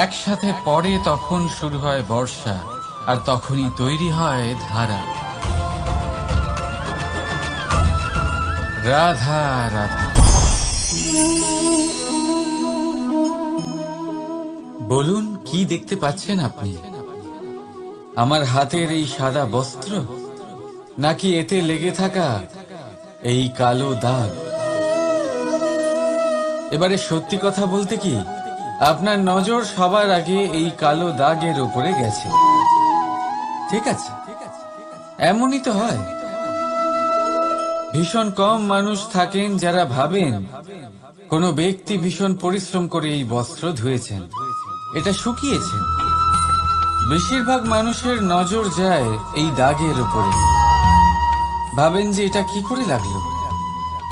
একসাথে পড়ে, তখন শুরু হয় বর্ষা, আর তখনই তৈরি হয় ধারা। রাধা রাধা। বলুন, কি দেখতে পাচ্ছেন আপনি? আমার হাতের এই সাদা বস্ত্র, নাকি এতে লেগে থাকা এই কালো দাগ? এবারে সত্যি কথা বলতে কি, আপনার নজর সবার আগে এই কালো দাগের উপরে গেছে। ঠিক আছে, এমনই তো হয়। ভীষণ কম মানুষ থাকেন যারা ভাবেন কোনো ব্যক্তি ভীষণ পরিশ্রম করে এই বস্ত্র ধুয়েছেন, এটা শুকিয়েছেন। বেশিরভাগ মানুষের নজর যায় এই দাগের উপরে, ভাবেন যে এটা কি করে লাগলো।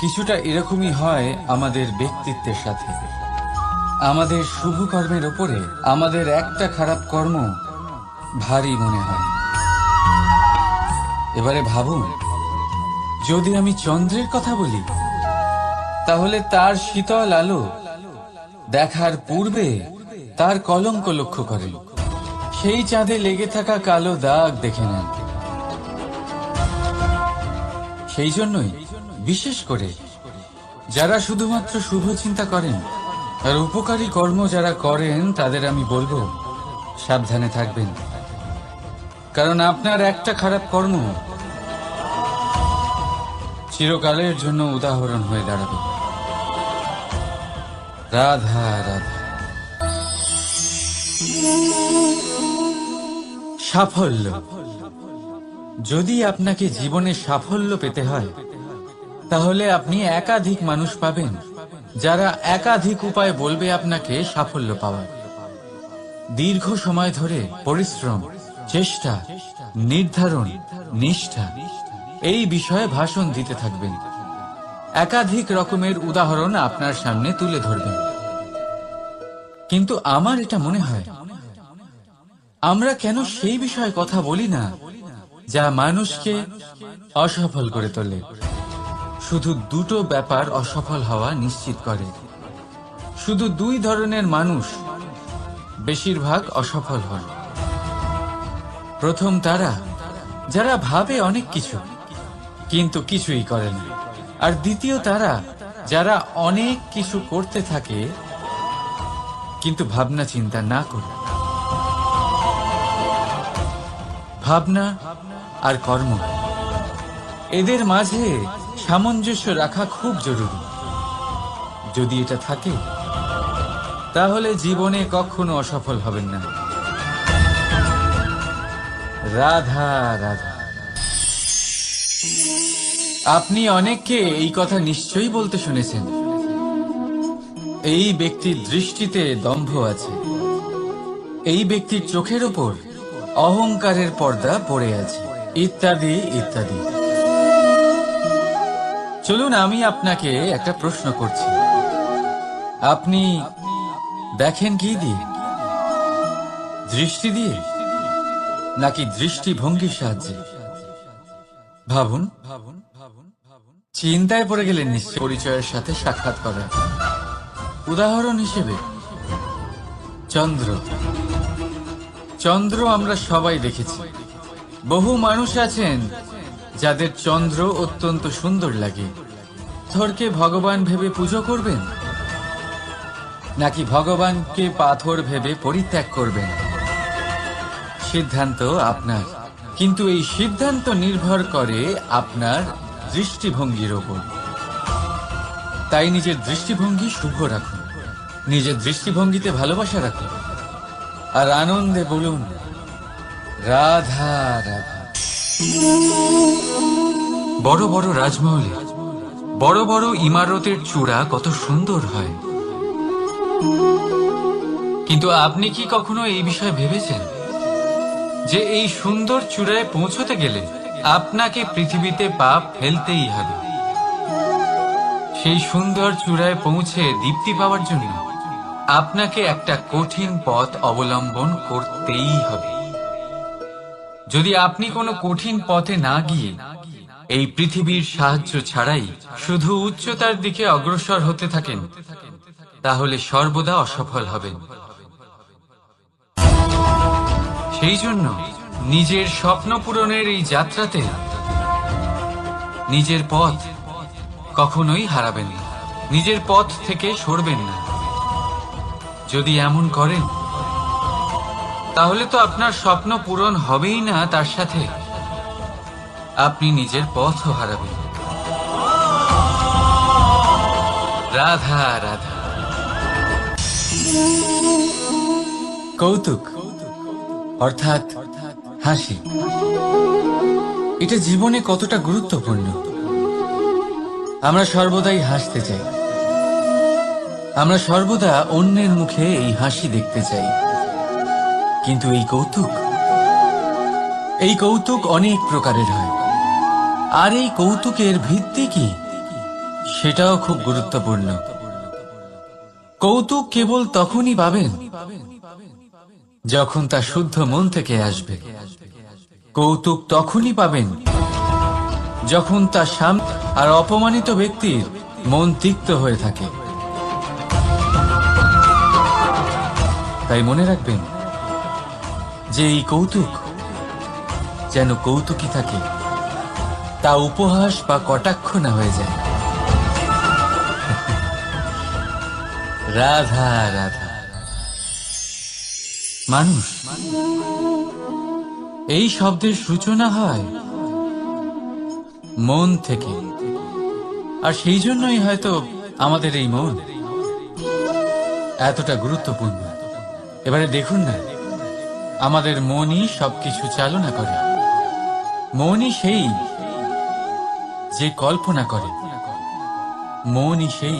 কিছুটা এরকমই হয় আমাদের ব্যক্তিত্বের সাথে। আমাদের শুভ কর্মের উপরে আমাদের একটা খারাপ কর্ম ভারী মনে হয়। এবারে ভাবুন, যদি আমি চন্দ্রের কথা বলি, তাহলে তার শীতল আলো দেখার পূর্বে তার কলঙ্ক লক্ষ্য করেন, সেই চাঁদে লেগে থাকা কালো দাগ দেখে নেন। সেই জন্যই বিশেষ করে যারা শুধুমাত্র শুভ চিন্তা করেন আর উপকারী কর্ম যারা করেন তাদের আমি বলবো সাবধানে থাকবেন, কারণ আপনার একটা খারাপ কর্ম চিরকালের জন্য উদাহরণ হয়ে দাঁড়াবে। রাধা রাধা। সাফল্য। যদি আপনাকে জীবনে সাফল্য পেতে হয় তাহলে আপনি একাধিক মানুষ পাবেন যারা একাধিক উপায় বলবে আপনাকে সাফল্য পাওয়ার। দীর্ঘ সময় ধরে পরিশ্রম, চেষ্টা, নির্ধারণ, নিষ্ঠা এই বিষয়ে ভাষণ দিতে থাকবেন। একাধিক রকমের উদাহরণ আপনার সামনে তুলে ধরবেন। কিন্তু আমার এটা মনে হয় আমরা কেন সেই বিষয়ে কথা বলি না যা মানুষকে অসফল করে তোলে। শুধু দুটো ব্যাপার অসফল হওয়া নিশ্চিত করে। শুধু দুই ধরনের মানুষ বেশিরভাগ অসফল হন। প্রথম তারা যারা ভাবে অনেক কিছু কিন্তু কিছুই করে না, আর দ্বিতীয় তারা যারা অনেক কিছু করতে থাকে কিন্তু ভাবনা চিন্তা না করে। ভাবনা আর কর্ম এদের মাঝে সামঞ্জস্য রাখা খুব জরুরি। যদি এটা থাকে তাহলে জীবনে কখনো অসফল হবেন না। রাধা রাধা। আপনি অনেককে এই কথা নিশ্চয়ই বলতে শুনেছেন, এই ব্যক্তির দৃষ্টিতে দম্ভ আছে, এই ব্যক্তির চোখের ওপর অহংকারের পর্দা পড়ে আছে, ইত্যাদি ইত্যাদি। চলুন আমি আপনাকে একটা প্রশ্ন করছি, আপনি দেখেন কি দিয়ে? দৃষ্টি দিয়ে নাকি দৃষ্টিভঙ্গির সাহায্যে? ভাবুন। চিন্তায় পড়ে গেলেন নিশ্চয় পরিচয়ের সাথে সাক্ষাৎ করা। উদাহরণ হিসেবে চন্দ্র। চন্দ্র আমরা সবাই দেখেছি। বহু মানুষ আছেন যাদের চন্দ্র অত্যন্ত সুন্দর লাগে। পাথরকে ভগবান ভেবে পুজো করবেন নাকি ভগবানকে পাথর ভেবে পরিত্যাগ করবেন? সিদ্ধান্ত আপনার, কিন্তু এই সিদ্ধান্ত নির্ভর করে আপনার দৃষ্টিভঙ্গির ওপর। তাই নিজের দৃষ্টিভঙ্গি শুভ রাখুন, নিজের দৃষ্টিভঙ্গিতে ভালোবাসা রাখুন, আর আনন্দে বলুন রাধা রাধা। বড় বড় রাজমহলে বড় বড় ইমারতের চূড়া কত সুন্দর হয়, কিন্তু আপনি কি কখনো এই বিষয়ে ভেবেছেন যে এই সুন্দর চূড়ায় পৌঁছতে গেলে আপনাকে পৃথিবীতে পা ফেলতেই হবে? সেই সুন্দর চূড়ায় পৌঁছে দীপ্তি পাওয়ার জন্য আপনাকে একটা কঠিন পথ অবলম্বন করতেই হবে। যদি আপনি কোনো কঠিন পথে না গিয়ে এই পৃথিবীর সাহায্য ছাড়াই শুধু উচ্চতার দিকে অগ্রসর হতে থাকেন তাহলে সর্বদা অসফল হবেন। সেই জন্য নিজের স্বপ্ন পূরণের এই যাত্রাতে নিজের পথ কখনোই হারাবেন না, নিজের পথ থেকে সরবেন না। যদি এমন করেন তাহলে তো আপনার স্বপ্ন পূরণ হবেই না, তার সাথে আপনি নিজের পথও হারাবেন। রাধা রাধা। কৌতুক অর্থাৎ হাসি, এটা জীবনে কতটা গুরুত্বপূর্ণ। আমরা সর্বদাই হাসতে চাই, আমরা সর্বদা অন্যের মুখে এই হাসি দেখতে চাই। কিন্তু এই কৌতুক অনেক প্রকারের হয়, আর এই কৌতুকের ভিত্তি কি সেটাও খুব গুরুত্বপূর্ণ। কৌতুক কেবল তখনই পাবেন যখন তা শুদ্ধ মন থেকে আসবে। কৌতুক তখনই পাবেন যখন তা শান্ত আর অপমানিত ব্যক্তির মন তিক্ত হয়ে থাকে। তাই মনে রাখবেন যে এই কৌতুক যেন কৌতুকই থাকে, তা উপহাস বা কটাক্ষ না হয়ে যায়। রাধা রাধা। মানুষ এই শব্দের সূচনা হয় মন থেকে, আর সেই জন্যই হয়তো আমাদের এই মন এতটা গুরুত্বপূর্ণ। এবারে দেখুন না, আমাদের মনই সবকিছু চালনা করে। মনই সেই যে কল্পনা করে, মনই সেই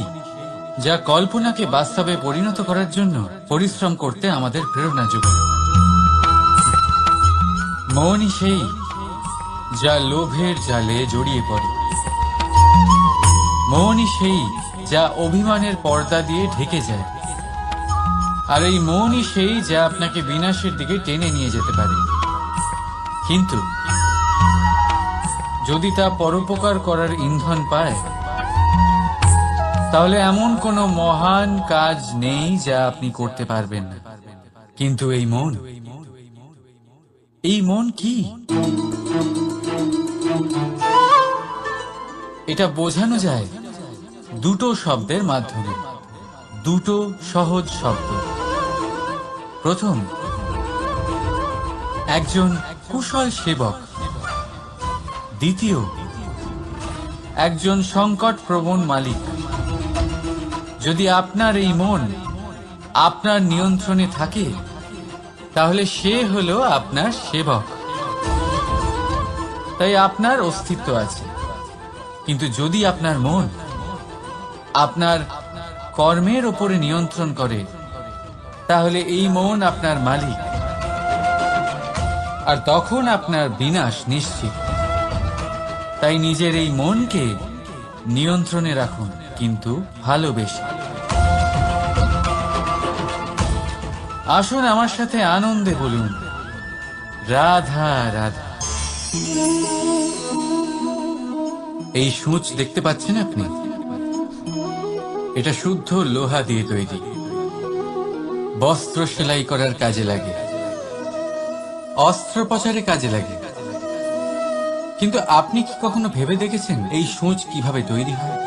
যা কল্পনাকে বাস্তবে পরিণত করার জন্য পরিশ্রম করতে আমাদের প্রেরণা যোগায়। মনই সেই যা লোভের জালে জড়িয়ে পড়ে। মনই সেই যা অভিমানের পর্দা দিয়ে ঢেকে যায়। আর এই মনই সেই যা আপনাকে বিনাশের দিকে টেনে নিয়ে যেতে পারে। কিন্তু যদি তা পরোপকার করার ইন্ধন পায়, তাহলে এমন কোনো মহান কাজ নেই যা আপনি করতে পারবেন না। কিন্তু এই মন কি? এটা বোঝানো যায় দুটো শব্দের মাধ্যমে, দুটো সহজ শব্দ। প্রথম, একজন কুশল সেবক। দ্বিতীয়, একজন সংকট প্রবণ মালিক। যদি আপনার এই মন আপনার নিয়ন্ত্রণে থাকে, তাহলে সে হলো আপনার সেবক। তাই আপনার অস্তিত্ব আছে। কিন্তু যদি আপনার মন আপনার কর্মের উপরে নিয়ন্ত্রণ করে, তাহলে এই মন আপনার মালিক, আর তখন আপনার বিনাশ নিশ্চিত। তাই নিজের এই মনকে নিয়ন্ত্রণে রাখুন, কিন্তু ভালোবেসে। আসুন আমার সাথে আনন্দে বলুন, রাধা রাধা। এই সূঁচ দেখতে পাচ্ছেন আপনি? এটা শুদ্ধ লোহা দিয়ে তৈরি। বস্ত্র সেলাই করার কাজে লাগে, অস্ত্রোপচারে কাজে লাগে। কিন্তু আপনি কি কখনো ভেবে দেখেছেন এই সূঁচ কিভাবে তৈরি হয়?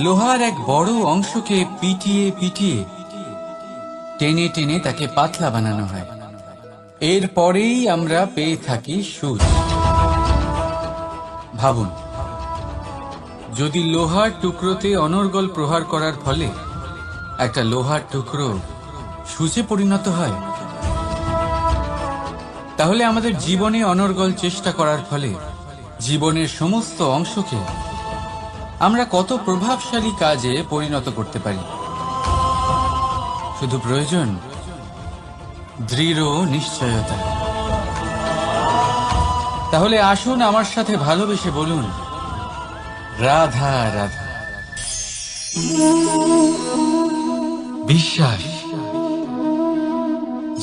লোহার এক বড় অংশকে পিটিয়ে পিটিয়ে টেনে টেনে তাকে পাতলা বানানো হয়। এরপরেই আমরা পেয়ে থাকি সূঁচ। ভাবুন, যদি লোহার টুকরোতে অনর্গল প্রহার করার ফলে একটা লোহার টুকরো সূঁচে পরিণত হয়, তাহলে আমাদের জীবনে অনর্গল চেষ্টা করার ফলে জীবনের সমস্ত অংশকে আমরা কত প্রভাবশালী কাজে পরিণত করতে পারি। শুধু প্রয়োজন দৃঢ় নিশ্চয়তা। তাহলে আসুন আমার সাথে ভালোবেসে বলুন, রাধা রাধা। বিশ্বাস,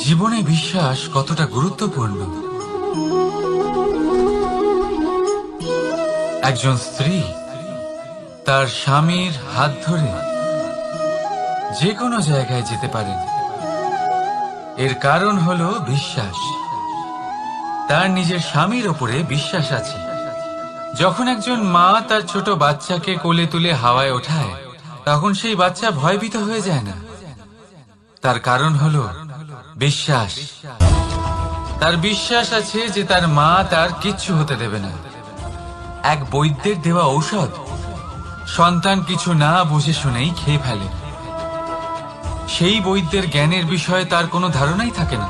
জীবনে বিশ্বাস কতটা গুরুত্বপূর্ণ। একজন স্ত্রী তার স্বামীর হাত ধরে যে কোনো জায়গায় যেতে পারেন। এর কারণ হলো বিশ্বাস। তার নিজের স্বামীর ওপরে বিশ্বাস আছে। যখন একজন মা তার ছোট বাচ্চাকে কোলে তুলে হাওয়ায় ওঠায়, তখন সেই বাচ্চা ভয়ভীত হয়ে যায় না। তার কারণ হলো বিশ্বাস। তার বিশ্বাস আছে যে তার মা তার কিচ্ছু হতে দেবে না। এক বৈদ্যের দেওয়া ঔষধ সন্তান কিছু না বুঝে শুনেই খেয়ে ফেলে। সেই বৈদ্যের জ্ঞানের বিষয়ে তার কোনো ধারণাই থাকে না।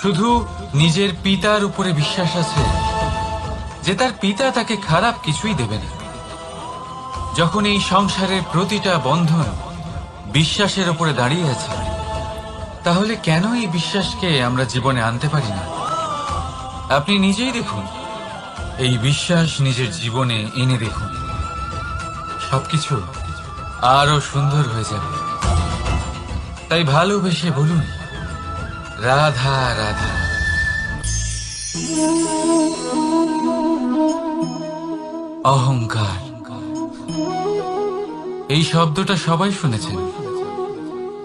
শুধু নিজের পিতার উপরে বিশ্বাস আছে যে তার পিতা তাকে খারাপ কিছুই দেবে না। যখন এই সংসারের প্রতিটা বন্ধন বিশ্বাসের উপরে দাঁড়িয়ে আছে, তাহলে কেন এই বিশ্বাসকে আমরা জীবনে আনতে পারি না? আপনি নিজেই দেখুন, এই বিশ্বাস নিজের জীবনে এনে দেখুন, সবকিছু আরো সুন্দর হয়ে যাবে। তাই ভালোবেসে বলুন, রাধা রাধা। অহংকার, এই শব্দটা সবাই শুনেছেন।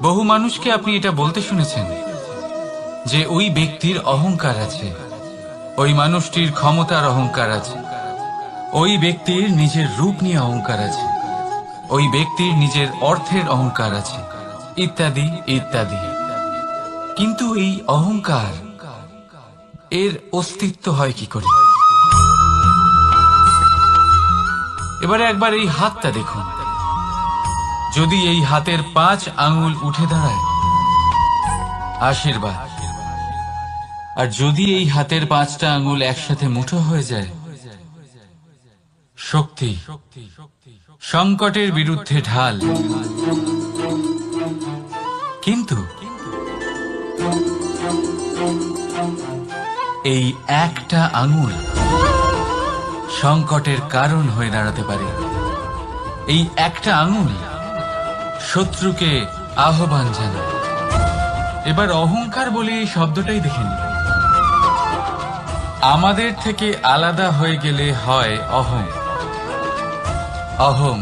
বহু মানুষকে আপনি এটা বলতে শুনেছেন যে ওই ব্যক্তির অহংকার আছে, ওই মানুষটির ক্ষমতার অহংকার আছে, ওই ব্যক্তির নিজের রূপ নিয়ে অহংকার আছে, ওই ব্যক্তির নিজের অর্থের অহংকার আছে, ইত্যাদি ইত্যাদি। কিন্তু এই অহংকার এর অস্তিত্ব হয় কি করে? এবারে একবার এই হাতটা দেখুন। যদি এই হাতের 5 আঙ্গুল উঠে দাঁড়ায়, আশীর্বাদ। আর যদি এই হাতের 5টা আঙ্গুল একসাথে মুঠো হয়ে যায়, শক্তি, সংকটের বিরুদ্ধে ঢাল। কিন্তু এই একটা আঙ্গুল সংকটের কারণ হয়ে দাঁড়াতে পারে। এই একটা আঙ্গুল শত্রুকে আহ্বান জানায়। এবার অহংকার বলে এই শব্দটাই দেখে নিন। আমাদের থেকে আলাদা হয়ে গেলে হয় অহং। অহং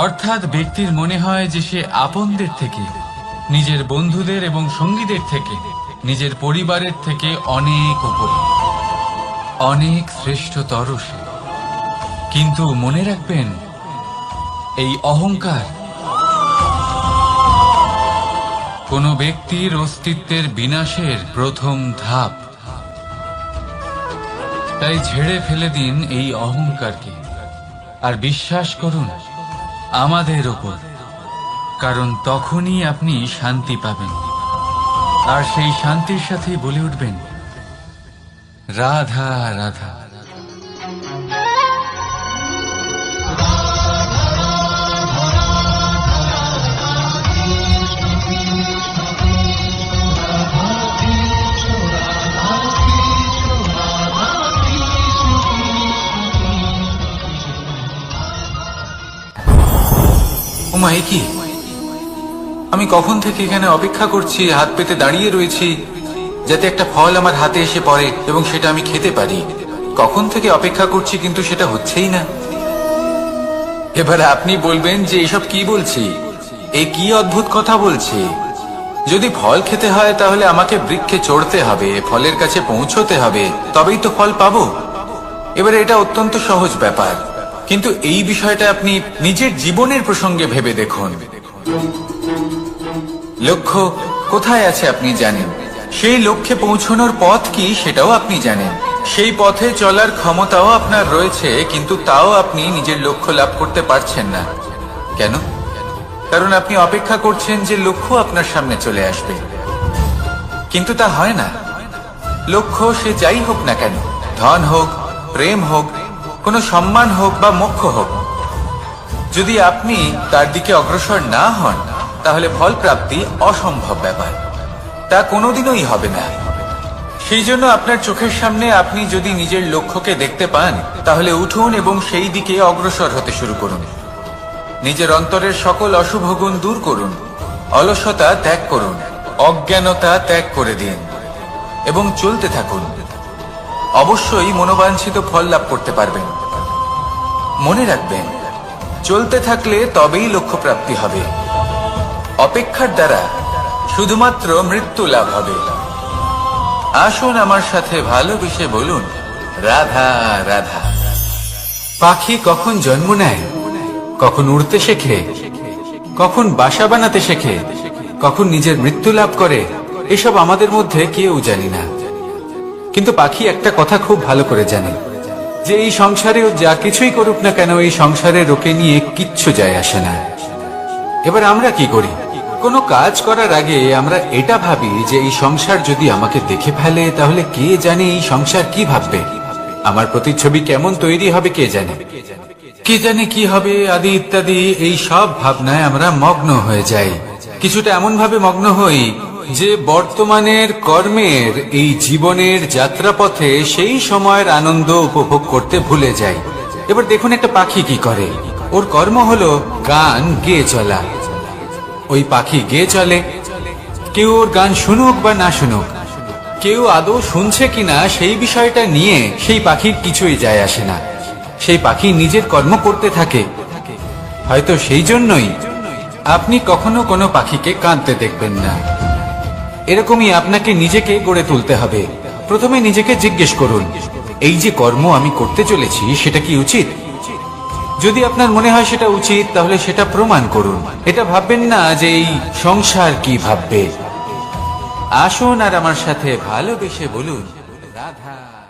অর্থাৎ ব্যক্তির মনে হয় যে সে আপনদের থেকে, নিজের বন্ধুদের এবং সঙ্গীদের থেকে, নিজের পরিবারের থেকে অনেক উপরে, অনেক শ্রেষ্ঠতর সে। কিন্তু মনে রাখবেন, এই অহংকার কোন ব্যক্তির অস্তিত্বের বিনাশের প্রথম ধাপ। তাই ঝেড়ে ফেলে দিন এই অহংকারকে, আর বিশ্বাস করুন আমাদের ওপর, কারণ তখনই আপনি শান্তি পাবেন। আর সেই শান্তির সাথেই বলে উঠবেন, রাধা রাধা। ওমা, এ কি? আমি কখন থেকে এখানে অপেক্ষা করছি, হাত পেতে দাঁড়িয়ে রয়েছি যাতে একটা ফল আমার হাতে এসে পড়ে এবং সেটা আমি খেতে পারি। কখন থেকে অপেক্ষা করছি, কিন্তু সেটা হচ্ছেই না। এবার আপনি বলবেন যে এসব কি বলছি, এ কি অদ্ভুত কথা বলছি। যদি ফল খেতে হয় তাহলে আমাকে বৃক্ষে চড়তে হবে, ফলের কাছে পৌঁছতে হবে, তবেই তো ফল পাবো। এবারে এটা অত্যন্ত সহজ ব্যাপার, কিন্তু এই বিষয়টা আপনি নিজের জীবনের প্রসঙ্গে ভেবে দেখুন। লক্ষ্য কোথায় আছে আপনি জানেন, সেই লক্ষ্যে পৌঁছানোর পথ কি সেটাও আপনি জানেন, সেই পথে চলার ক্ষমতাও আপনার রয়েছে, কিন্তু তাও আপনি নিজের লক্ষ্য লাভ করতে পারছেন না। কেন? কারণ আপনি অপেক্ষা করছেন যে লক্ষ্য আপনার সামনে চলে আসবে, কিন্তু তা হয় না। লক্ষ্য সে যাই হোক না কেন, ধন হোক, প্রেম হোক, কোনো সম্মান হোক বা মোক্ষ হোক, যদি আপনি তার দিকে অগ্রসর না হন তাহলে ফল প্রাপ্তি অসম্ভব ব্যাপার, তা কোনোদিনই হবে না। সেই জন্য আপনার চোখের সামনে আপনি যদি নিজের লক্ষ্যকে দেখতে পান, তাহলে উঠুন এবং সেই দিকে অগ্রসর হতে শুরু করুন। নিজের অন্তরের সকল অশুভ গুণ দূর করুন, অলসতা ত্যাগ করুন, অজ্ঞানতা ত্যাগ করে দিন এবং চলতে থাকুন। অবশ্যই মনোবাঞ্ছিত ফল লাভ করতে পারবেন। মনে রাখবেন, চলতে থাকলে তবেই লক্ষ্য প্রাপ্তি হবে। অপেক্ষার দ্বারা শুধুমাত্র মৃত্যু লাভ হবে। আসুন আমার সাথে ভালোবেসে বলুন, রাধা রাধা। পাখি কখন জন্ম নেয়, কখন উড়তে শেখে, কখন বাসা বানাতে শেখে, কখন নিজের মৃত্যু লাভ করে, এসব আমাদের মধ্যে কেউ জানি না। কিন্তু পাখি একটা কথা খুব ভালো করে জানে, যে এই সংসারে ও যা কিছুই করুক না কেন, এই সংসারে ওকে নিয়ে কিচ্ছু যায় আসে না। এবার আমরা কি করি? কোনো কাজ করার আগে আমরা এটা ভাবি যে এই সংসার যদি আমাকে দেখে ফেলে তাহলে কে জানে এই সংসার কি ভাববে, আমার প্রতিচ্ছবি কেমন তৈরি হবে কে জানে, কে জানে কি হবে আদি ইত্যাদি। এই সব ভাবনায় আমরা মগ্ন হয়ে যাই। কিছুটা এমন ভাবে মগ্ন হই যে বর্তমানের কর্মের এই জীবনের যাত্রাপথে সেই সময়ের আনন্দ উপভোগ করতে ভুলে যাই। এবার দেখুন একটা পাখি কি করে, ওর কর্ম হলো গান গেয়ে চলা। ওই পাখি গেয়ে চলে, কেউ ওর গান শুনুক বা না শুনুক, কেউ আদৌ শুনছে কিনা সেই বিষয়টা নিয়ে সেই পাখির কিছুই যায় আসে না। সেই পাখি নিজের কর্ম করতে থাকে। হয়তো সেই জন্যই আপনি কখনো কোনো পাখিকে কাঁদতে দেখবেন না। এরকমই আপনাকে নিজেকে গড়ে তুলতে হবে। প্রথমে নিজেকে জিজ্ঞেস করুন, এই যে কর্ম আমি করতে চলেছি সেটা কি উচিত? যদি আপনার মনে হয় সেটা উচিত, তাহলে সেটা প্রমাণ করুন। এটা ভাববেন না যে এই সংসার কি ভাববে। আসুন আর আমার সাথে ভালোবেসে বলুন, রাধা।